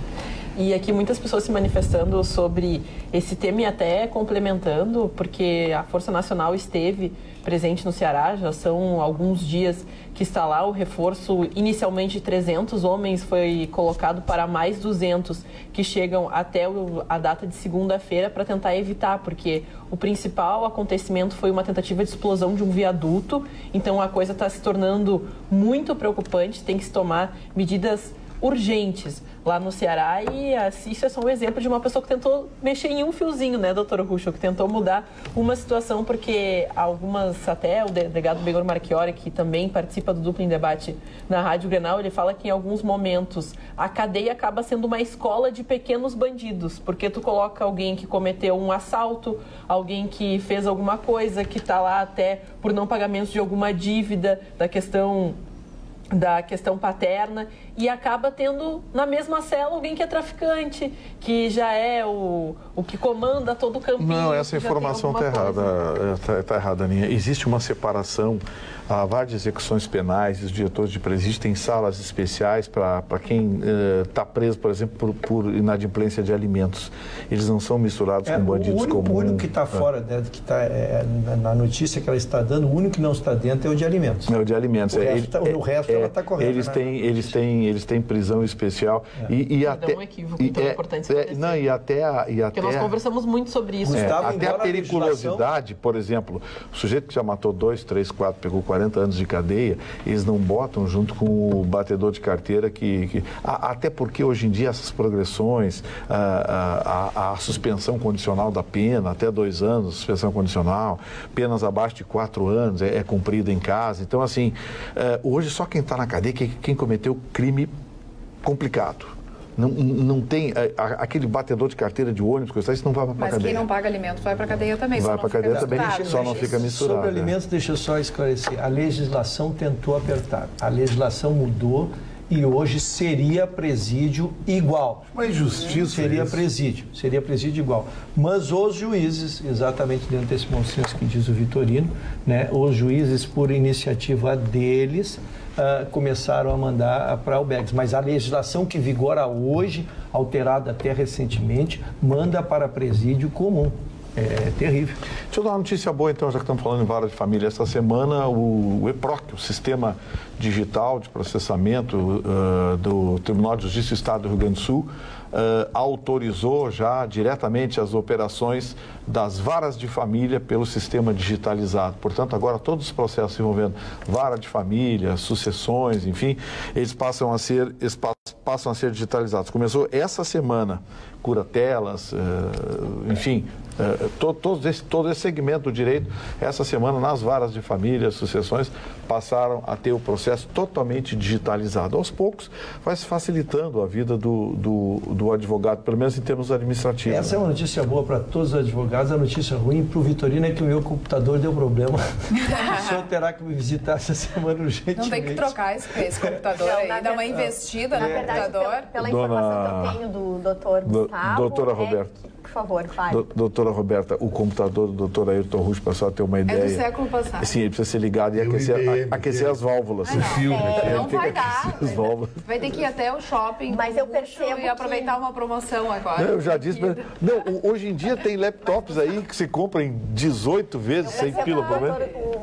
E aqui muitas pessoas se manifestando sobre esse tema e até complementando, porque a Força Nacional esteve presente no Ceará, já são alguns dias que está lá. O reforço inicialmente de 300 homens foi colocado para mais 200 que chegam até a data de segunda-feira para tentar evitar, porque o principal acontecimento foi uma tentativa de explosão de um viaduto, então a coisa está se tornando muito preocupante, tem que se tomar medidas urgentes lá no Ceará, e isso é só um exemplo de uma pessoa que tentou mexer em um fiozinho, né, doutor Ruxo, que tentou mudar uma situação, porque algumas, até o delegado Benhor Marchiori, que também participa do Duplo em Debate na Rádio Grenal, ele fala que em alguns momentos a cadeia acaba sendo uma escola de pequenos bandidos, porque tu coloca alguém que cometeu um assalto, alguém que fez alguma coisa, que está lá até por não pagamento de alguma dívida, da questão paterna, e acaba tendo na mesma cela alguém que é traficante, que já é o que comanda todo o campinho. Não, essa informação está errada, está errada, Aninha. Existe uma separação, há várias execuções penais, os diretores de presídio têm salas especiais para quem está preso, por exemplo, por inadimplência de alimentos. Eles não são misturados com bandidos comuns. O único que está fora, né, que está na notícia que ela está dando, o único que não está dentro é o de alimentos. É o de alimentos. O resto ela está correta. Eles têm prisão especial. E até um equívoco, então é importante esclarecer. Porque nós conversamos muito sobre isso. Até a periculosidade, por exemplo, o sujeito que já matou 2, 3, 4, pegou 40 anos de cadeia, eles não botam junto com o batedor de carteira até porque hoje em dia essas progressões, a suspensão condicional da pena, até 2 anos, suspensão condicional, penas abaixo de 4 anos, é cumprida em casa. Então, assim, hoje só quem está na cadeia é quem cometeu crime complicado. Não tem aquele batedor de carteira de ônibus, isso não vai para a cadeia. Mas quem não paga alimento vai para a cadeia também. Vai para a cadeia também, só não fica misturado. Sobre alimentos, deixa eu só esclarecer. A legislação tentou apertar. A legislação mudou e hoje seria presídio igual. Uma injustiça. Seria presídio igual. Mas os juízes, exatamente dentro desse bom senso que diz o Vitorino, né, os juízes, por iniciativa deles, começaram a mandar para o BEGS. Mas a legislação que vigora hoje, alterada até recentemente, manda para presídio comum. É terrível. Deixa eu dar uma notícia boa, então, já que estamos falando em vara de família. Essa semana, o EPROC, o Sistema Digital de Processamento do Tribunal de Justiça do Estado do Rio Grande do Sul, autorizou já diretamente as operações das varas de família pelo sistema digitalizado. Portanto, agora todos os processos envolvendo vara de família, sucessões, enfim, eles passam a ser digitalizados. Começou essa semana, curatelas, enfim, todo esse segmento do direito, essa semana, nas varas de família, sucessões, passaram a ter o processo totalmente digitalizado. Aos poucos, vai se facilitando a vida do advogado, pelo menos em termos administrativos. Essa é uma notícia boa para todos os advogados. A notícia ruim para o Vitorino é que o meu computador deu problema. O senhor terá que me visitar essa semana urgentemente. Não tem que trocar esse computador aí, dar uma investida no computador. Pela informação que eu tenho do doutor Gustavo... Doutora Roberta. Por favor, fale. Doutora Roberta, o computador do doutor Ayrton Russo, para só ter uma ideia... É do século passado. Sim, ele precisa ser ligado e aquecer as válvulas. O filme. Não vai dar. As válvulas. Vai ter que ir até o shopping. Mas eu percebo e aproveitar uma promoção agora. Eu já disse, mas, hoje em dia tem laptops aí que se compra em 18 vezes, 100 pila por mês.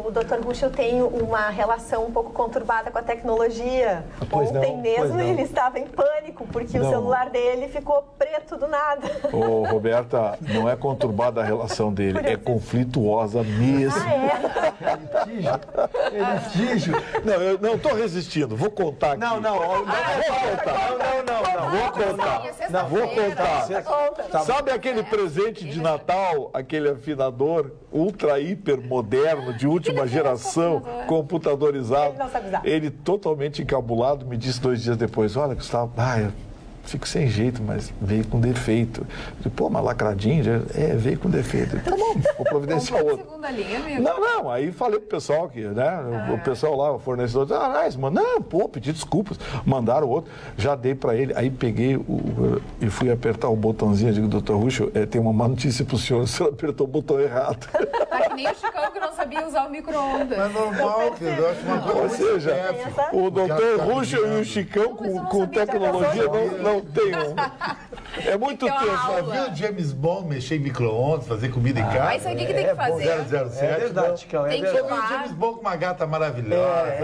O doutor Russo tem uma relação um pouco conturbada com a tecnologia. Ontem mesmo ele estava em pânico, porque o celular dele ficou preto do nada. Ô, Roberta, não é conturbada a relação dele, é conflituosa mesmo. É litígio. Não, eu não estou resistindo, vou contar aqui. Vou contar. Sabe aquele presente de Natal, aquele afinador ultra, hiper moderno, de última geração, computadorizado? Ele totalmente encabulado me disse 2 dias depois, olha, Gustavo, eu fico sem jeito, mas veio com defeito. Eu falei, mas lacradinho? Veio com defeito. Tá bom, vou providenciar outro. Segunda linha, amigo. Não, aí falei pro pessoal que, né, o pessoal lá, o fornecedor, pedi desculpas, mandaram outro, já dei para ele, aí peguei e fui apertar o botãozinho, digo, doutor Russo, tem uma má notícia pro senhor apertou o botão errado. Que nem o Chicão que não sabia usar o micro-ondas. É normal, que eu acho uma coisa. Ou seja, o doutor Russo e o Chicão com tecnologia não tem É muito tempo. Já viu o James Bond mexer em micro-ondas, fazer comida em casa? Mas isso aqui que tem que fazer. 007. É verdade, Chicão, tem que Eu vi o James Bond com uma gata maravilhosa.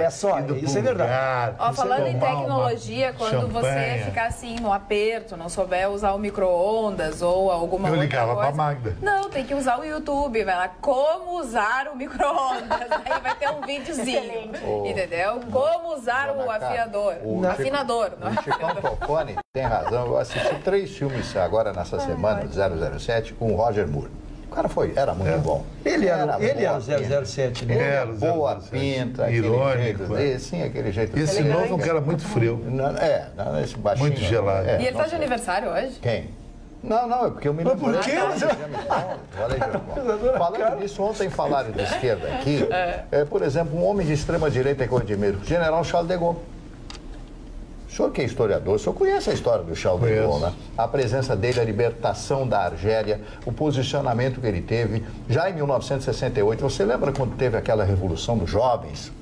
Isso é verdade. Falando em tecnologia, quando você ficar assim no aperto, não souber usar o micro-ondas ou alguma outra coisa... Eu ligava pra Magda. Não, tem que usar o YouTube, vai lá, como usar o micro-ondas. Aí vai ter um videozinho, entendeu? Como usar o afiador. Afinador. O Chicão Tofone tem razão. Eu assisti 3 filmes agora nessa semana, 007, com o Roger Moore. O cara era muito bom. Ele era o 007, né? Era o 007. Boa pinta, irônico. Aquele jeito. Esse novo era muito frio. Esse baixinho. Muito gelado. E ele tá de aniversário hoje? Quem? Não, é porque eu me lembro. Mas por quê? Falando disso, ontem falaram de esquerda aqui. Por exemplo, um homem de extrema direita que eu admiro, General Charles de Gaulle. O senhor que é historiador, o senhor conhece a história do Charles de Gaulle, né? A presença dele, a libertação da Argélia, o posicionamento que ele teve. Já em 1968, você lembra quando teve aquela revolução dos jovens?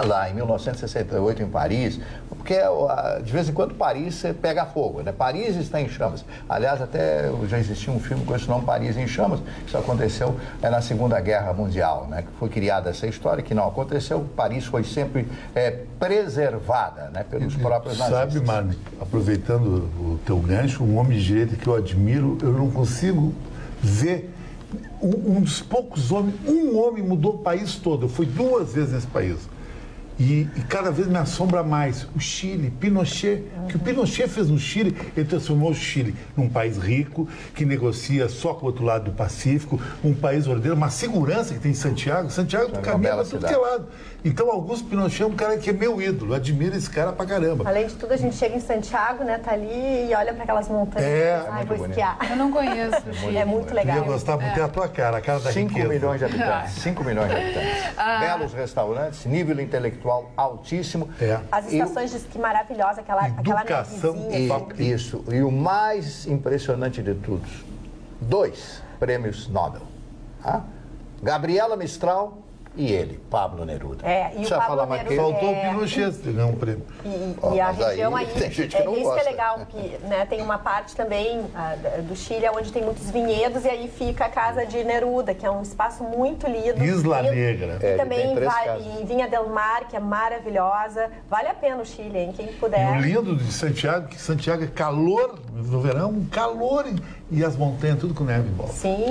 Lá em 1968 em Paris, porque de vez em quando Paris pega fogo, né? Paris está em chamas. Aliás, até já existia um filme com esse nome, Paris em Chamas. Isso aconteceu na Segunda Guerra Mundial, né? Que foi criada essa história, que não aconteceu. Paris foi sempre preservada, né? Pelos próprios nazistas. Sabe, Marne, aproveitando o teu gancho, um homem de direita que eu admiro, eu não consigo ver um dos poucos homens, um homem mudou o país todo. Eu fui 2 vezes nesse país. E cada vez me assombra mais. O Chile, Pinochet. O que o Pinochet fez no Chile, ele transformou o Chile num país rico, que negocia só com o outro lado do Pacífico, um país ordeiro, uma segurança que tem em Santiago. Santiago caminha para tudo que é lado. Então, Augusto Pinochet é um cara que é meu ídolo. Eu admiro esse cara pra caramba. Além de tudo, a gente chega em Santiago, né? Tá ali e olha para aquelas montanhas. Vou esquiar. Eu não conheço o Chile. É muito legal. Eu ia gostar porque é a tua cara, a cara da 5 riqueza. milhões de habitantes. 5 milhões de habitantes. Belos restaurantes, nível intelectual altíssimo. As estações de esqui maravilhosas, aquela educação. Isso. E o mais impressionante de tudo, 2 prêmios Nobel. Gabriela Mistral e ele, Pablo Neruda. E o Pablo Neruda faltou o Pinochet ganhar um prêmio. E a região aí, tem gente que não isso gosta. Que é legal, que tem uma parte também do Chile onde tem muitos vinhedos e aí fica a casa de Neruda, que é um espaço muito lindo. Isla Negra. E também em Vinha del Mar, que é maravilhosa. Vale a pena o Chile, hein? Quem puder. E o lindo de Santiago, que Santiago é calor no verão, um calor e as montanhas tudo com neve em volta. Sim,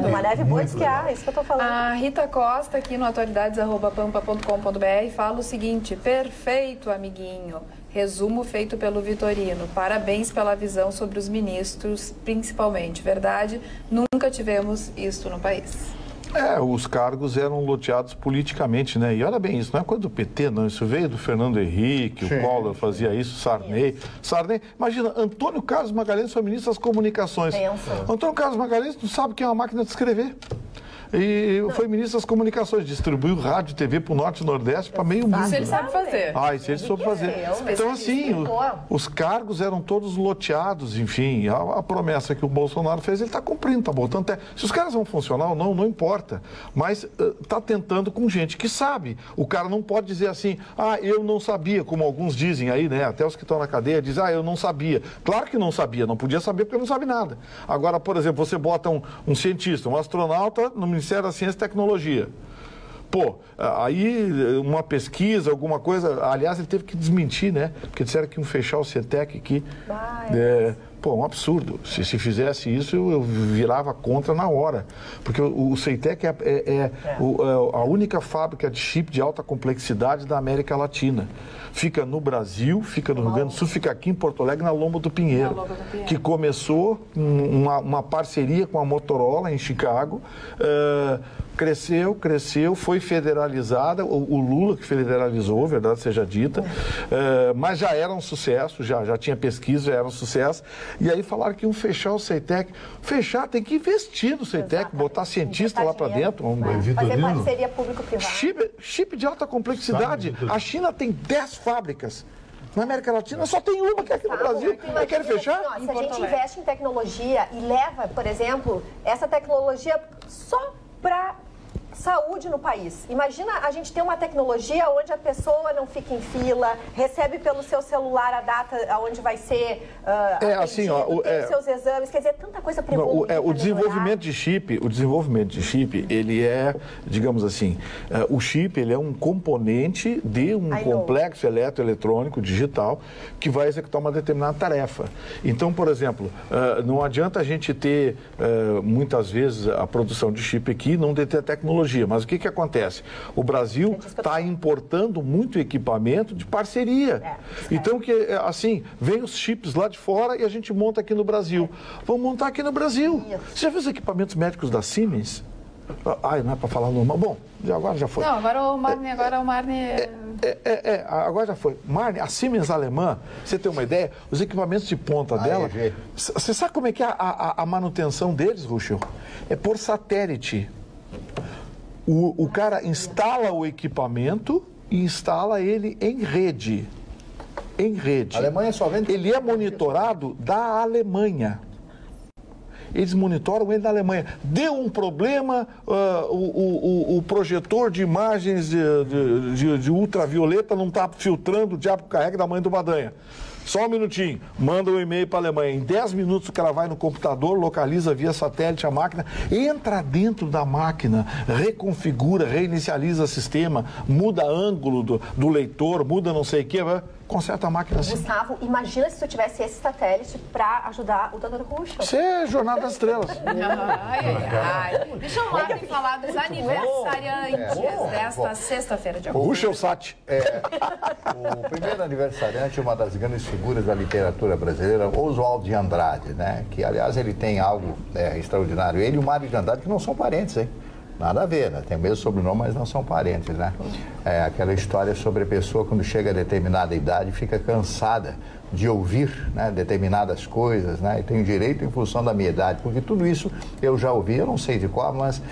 uma neve boa esquiar, isso que eu tô falando. A Rita Costa, aqui no atualidades@pampa.com.br, fala o seguinte: perfeito, amiguinho. Resumo feito pelo Vitorino. Parabéns pela visão sobre os ministros, principalmente. Verdade, nunca tivemos isto no país. Os cargos eram loteados politicamente, né? E olha bem, isso não é coisa do PT, não. Isso veio do Fernando Henrique, o Collor fazia isso, Sarney. Imagina, Antônio Carlos Magalhães foi ministro das Comunicações. Antônio Carlos Magalhães não sabe o que é uma máquina de escrever. E foi ministro das Comunicações, distribuiu rádio e TV para o Norte e Nordeste, para meio mundo. Isso ele sabe fazer. Isso ele soube fazer. Então, assim, os cargos eram todos loteados, enfim. A promessa que o Bolsonaro fez, ele está cumprindo, está botando. Se os caras vão funcionar ou não, não importa. Mas está tentando com gente que sabe. O cara não pode dizer assim, eu não sabia, como alguns dizem aí, né? Até os que estão na cadeia dizem, eu não sabia. Claro que não sabia, não podia saber porque não sabe nada. Agora, por exemplo, você bota um cientista, um astronauta no Ministério da Ciência e Tecnologia. Aí uma pesquisa, alguma coisa, aliás, ele teve que desmentir, né? Porque disseram que iam fechar o CETEC aqui. Um absurdo. Se fizesse isso, eu virava contra na hora. Porque o CETEC é a única fábrica de chip de alta complexidade da América Latina. Fica no Brasil, fica no Rio Grande do Sul, fica aqui em Porto Alegre, na Lomba do Pinheiro. Que começou uma parceria com a Motorola em Chicago. Cresceu, foi federalizada, o Lula que federalizou, verdade seja dita, mas já era um sucesso, já tinha pesquisa, já era um sucesso, e aí falaram que iam fechar o CETEC. Fechar, tem que investir no CETEC, botar cientista lá para dentro. Fazer parceria público-privada. Chip de alta complexidade. A China tem 10 fábricas. Na América Latina só tem uma que é aqui no Brasil. Querem fechar? Assim, se a gente investe em tecnologia e leva, por exemplo, essa tecnologia só para saúde no país. Imagina a gente ter uma tecnologia onde a pessoa não fica em fila, recebe pelo seu celular a data onde vai ser tem seus exames, quer dizer, tanta coisa para evoluir. O desenvolvimento de chip, ele é, digamos assim, o chip, ele é um componente de um complexo eletroeletrônico digital que vai executar uma determinada tarefa. Então, por exemplo, não adianta a gente ter muitas vezes a produção de chip aqui e não ter tecnologia. Mas o que acontece? O Brasil está importando muito equipamento de parceria. Então, assim, vem os chips lá de fora e a gente monta aqui no Brasil. Vamos montar aqui no Brasil. Você já viu os equipamentos médicos da Siemens? Não é para falar normal. Bom, agora já foi. Não, agora o Marne... agora já foi. Marne, a Siemens alemã, você tem uma ideia, os equipamentos de ponta dela, você sabe como é que é a manutenção deles, Ruschel? É por satélite. O cara instala o equipamento e instala ele em rede. A Alemanha só vende... Ele é monitorado da Alemanha. Eles monitoram ele da Alemanha. Deu um problema, o projetor de imagens de ultravioleta não está filtrando, o diabo carrega da mãe do Badanha. Só um minutinho, manda um e-mail para a Alemanha. Em 10 minutos o cara vai no computador, localiza via satélite a máquina, entra dentro da máquina, reconfigura, reinicializa o sistema, muda ângulo do leitor, muda não sei o que, conserta a máquina assim. Gustavo, imagina se tu tivesse esse satélite para ajudar o Dr. Ruschel. Isso é Jornada das Estrelas. Deixa o Marne falar dos aniversariantes desta sexta-feira de agosto. Ruschel Sat. O primeiro aniversariante, uma das grandes figuras da literatura brasileira, Oswald de Andrade, né? Que, aliás, ele tem algo extraordinário. Ele e o Mário de Andrade, que não são parentes, hein? Nada a ver, né? Tem o mesmo sobrenome, mas não são parentes, né? É aquela história sobre a pessoa, quando chega a determinada idade, fica cansada de ouvir, né, determinadas coisas, né? E tenho direito em função da minha idade, porque tudo isso eu já ouvi, eu não sei de qual, mas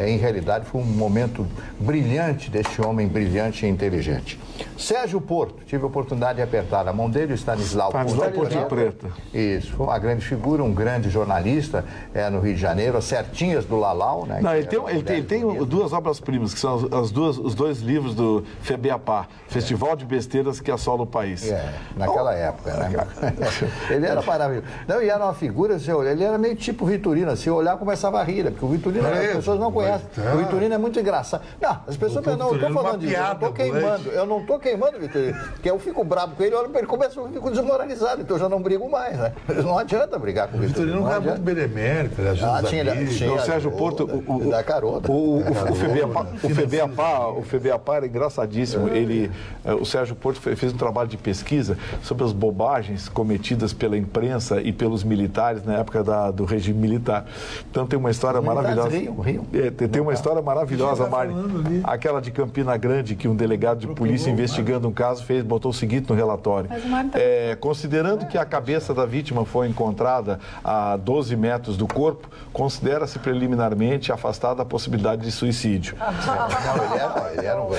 em realidade foi um momento brilhante deste homem brilhante e inteligente. Sérgio Porto, tive a oportunidade de apertar a mão dele, o Stanislau Porto Preto. Isso, foi uma grande figura, um grande jornalista no Rio de Janeiro, as certinhas do Lalau, né? Não, ele tem duas obras-primas, que são os dois livros do FEBEAPA, Festival de Besteiras que Assola o País. Naquela época, né? Ele era maravilhoso. Não, e era uma figura, ele era meio tipo Vitorino, se olhar começava a rir, porque o Vitorino as pessoas não conhecem. O Vitorino é muito engraçado. Não, as pessoas pensam, não, eu estou falando disso, eu não estou queimando queimando, Vitorino. Porque eu fico bravo com ele, olha pra ele, começa a ficar desmoralizado, então eu já não brigo mais, né? Não adianta brigar com o Vitorino. Vitorino não é muito benemérito, ele ajuda os amigos. O Sérgio Porto, da carota. O FEBEAPA era engraçadíssimo. O Sérgio Porto fez um trabalho de pesquisa sobre as bobagens cometidas pela imprensa e pelos militares na época do regime militar. Então tem uma história maravilhosa. Tem uma história maravilhosa, Mari. Aquela de Campina Grande, que um delegado de polícia investigando um caso botou o seguinte no relatório. Considerando que a cabeça da vítima foi encontrada a 12 metros do corpo, considera-se preliminarmente afastada a possibilidade de suicídio. Ele era um...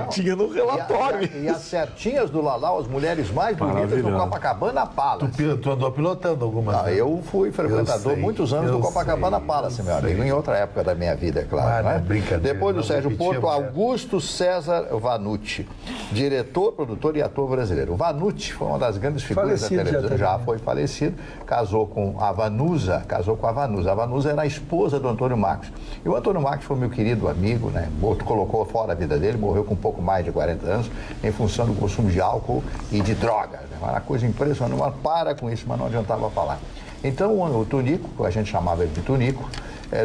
Tinha no relatório. E as certinhas do Lalau, as mulheres mais bonitas do Copacabana Palace. Tu andou pilotando algumas? Eu fui frequentador muitos anos do Copacabana Palace, meu amigo, em outra época da minha vida, é claro. Né? Depois do Sérgio Porto, Augusto César Vanucci, diretor, produtor e ator brasileiro. O Vanucci foi uma das grandes figuras da televisão, já foi falecido, casou com a Vanusa. A Vanusa era a esposa do Antônio Marcos. E o Antônio Marcos foi meu querido amigo, né? Colocou fora a vida dele, morreu com um pouco mais de 40 anos, em função do consumo de álcool e de drogas. Né? Uma coisa impressionante, mas para com isso, mas não adiantava falar. Então o Tunico, que a gente chamava ele de Tunico,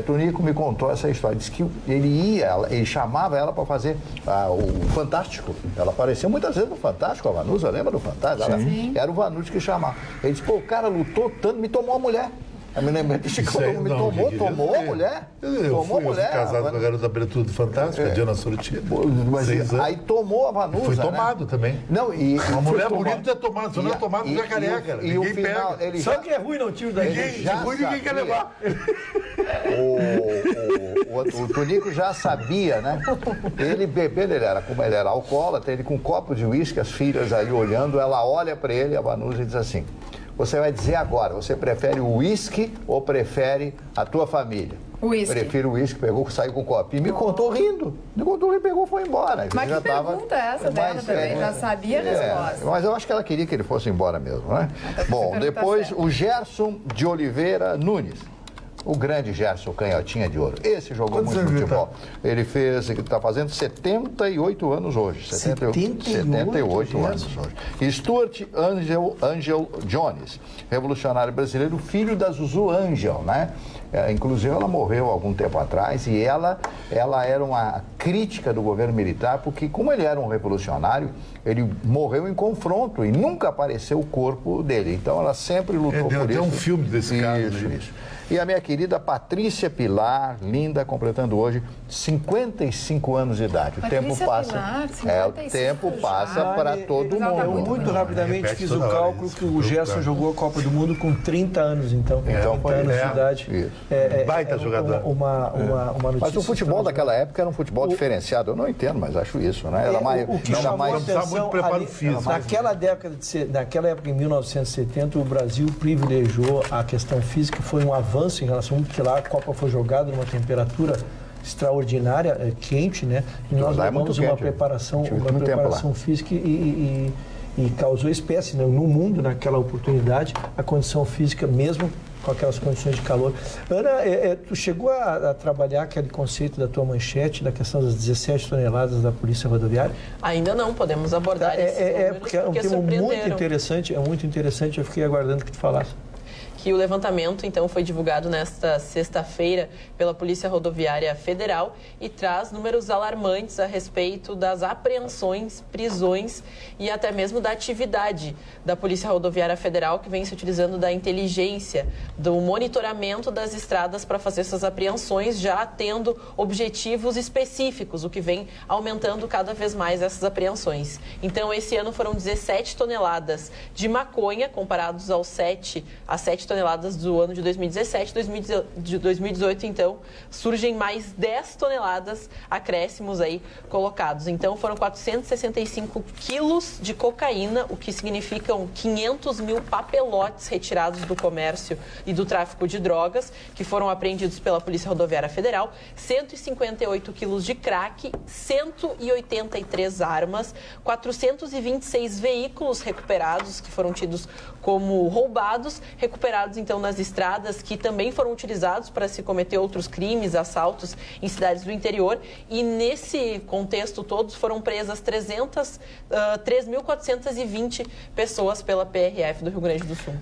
Tunico me contou essa história. Disse que ele chamava ela para fazer o Fantástico. Ela apareceu muitas vezes no Fantástico, a Vanusa, lembra do Fantástico? Era o Vanucci que chamava. Ele disse, o cara lutou tanto, me tomou a mulher. Eu me lembro de quando me tomou a mulher. Eu fui casado com a garota da abertura do Fantástico, a Diana Sortino. Aí tomou a Vanusa. Foi tomado também. Não, e uma mulher bonita é tomada, se não é tomado, fica careca. E o final, sabe que é ruim não tiro daí? Ninguém quer levar. O Tunico já sabia, né? Ele bebendo, como ele era alcoólatra, ele com um copo de uísque, as filhas aí olhando, ela olha para ele, a Vanusa, e diz assim: você vai dizer agora, você prefere o uísque ou prefere a tua família? Uísque. Prefiro o uísque, saiu com o copo. E me contou rindo. pegou e foi embora. Mas que pergunta é essa dela também? Já sabia a resposta. Mas eu acho que ela queria que ele fosse embora mesmo, né? Bom, depois o Gerson de Oliveira Nunes. O grande Gerson Canhotinha de Ouro. Esse jogou muito futebol. Ele está fazendo 78 anos hoje. 78 anos hoje. Stuart Angel Jones, revolucionário brasileiro, filho da Zuzu Angel, né? Inclusive ela morreu há algum tempo atrás e ela era uma crítica do governo militar porque, como ele era um revolucionário, ele morreu em confronto e nunca apareceu o corpo dele. Então ela sempre lutou por isso. Tem um filme desse caso. Isso. E a minha querida Patrícia Pilar, linda, completando hoje 55 anos de idade. O tempo passa. O tempo passa para todo mundo. Eu muito rapidamente fiz o cálculo que o Gerson jogou a Copa do Mundo com 30 anos, então. 30 anos de idade. Baita jogador. Uma notícia. Mas o futebol daquela época era um futebol diferenciado. Eu não entendo, mas acho isso, né? O que chamou a atenção naquela época, em 1970, o Brasil privilegiou a questão física, foi um avanço em relação a que lá a Copa foi jogada numa temperatura extraordinária, quente, né? E nós levamos uma preparação física e causou espécie, né? No mundo, naquela oportunidade, a condição física mesmo com aquelas condições de calor. Ana, tu chegou a trabalhar aquele conceito da tua manchete, da questão das 17 toneladas da Polícia Rodoviária? Ainda não, podemos abordar esse porque é um tema muito interessante, eu fiquei aguardando que tu falasse. Que o levantamento, então, foi divulgado nesta sexta-feira pela Polícia Rodoviária Federal e traz números alarmantes a respeito das apreensões, prisões e até mesmo da atividade da Polícia Rodoviária Federal, que vem se utilizando da inteligência, do monitoramento das estradas para fazer essas apreensões, já tendo objetivos específicos, o que vem aumentando cada vez mais essas apreensões. Então, esse ano foram 17 toneladas de maconha, comparados às 7 toneladas do ano de 2017. De 2018, então, surgem mais 10 toneladas acréscimos aí colocados. Então, foram 465 quilos de cocaína, o que significam 500 mil papelotes retirados do comércio e do tráfico de drogas, que foram apreendidos pela Polícia Rodoviária Federal, 158 quilos de crack, 183 armas, 426 veículos recuperados, que foram tidos como roubados, recuperados encontrados, então, nas estradas, que também foram utilizados para se cometer outros crimes, assaltos em cidades do interior. E nesse contexto todos foram presas 3.420 pessoas pela PRF do Rio Grande do Sul.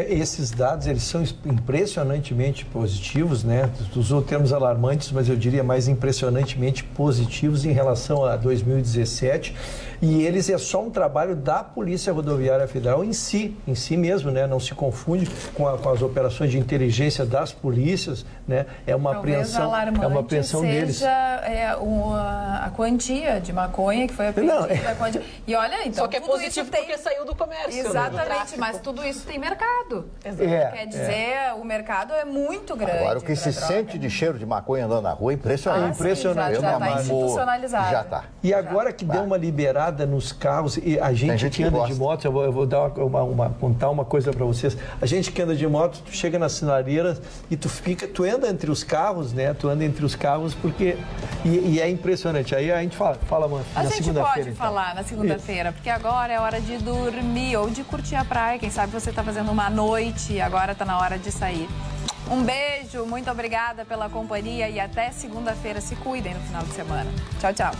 Esses dados, eles são impressionantemente positivos, né? Tu usou termos alarmantes, mas eu diria mais impressionantemente positivos em relação a 2017. E eles é só um trabalho da Polícia Rodoviária Federal em si mesmo, né? Não se confunde com as operações de inteligência das polícias, né? É uma apreensão deles. A quantia de maconha que foi apreendida. E olha, então, só que é positivo porque saiu do comércio. Exatamente, né? mas tudo isso tem mercado. Quer dizer, o mercado é muito grande. Agora, o que se sente de cheiro de maconha andando na rua é impressionante. Impressionante. Já está institucionalizado. Já está. E agora que deu uma liberada nos carros, e a gente que anda de moto, eu vou dar contar uma coisa para vocês. A gente que anda de moto, tu chega nas sinaleiras e tu anda entre os carros, né? Tu anda entre os carros porque... E é impressionante. Aí a gente fala mano, na segunda-feira. A gente pode então. falar na segunda-feira, porque agora é hora de dormir ou de curtir a praia. Quem sabe você está fazendo uma noite e agora está na hora de sair. Um beijo, muito obrigada pela companhia e até segunda-feira. Se cuidem no final de semana. Tchau, tchau.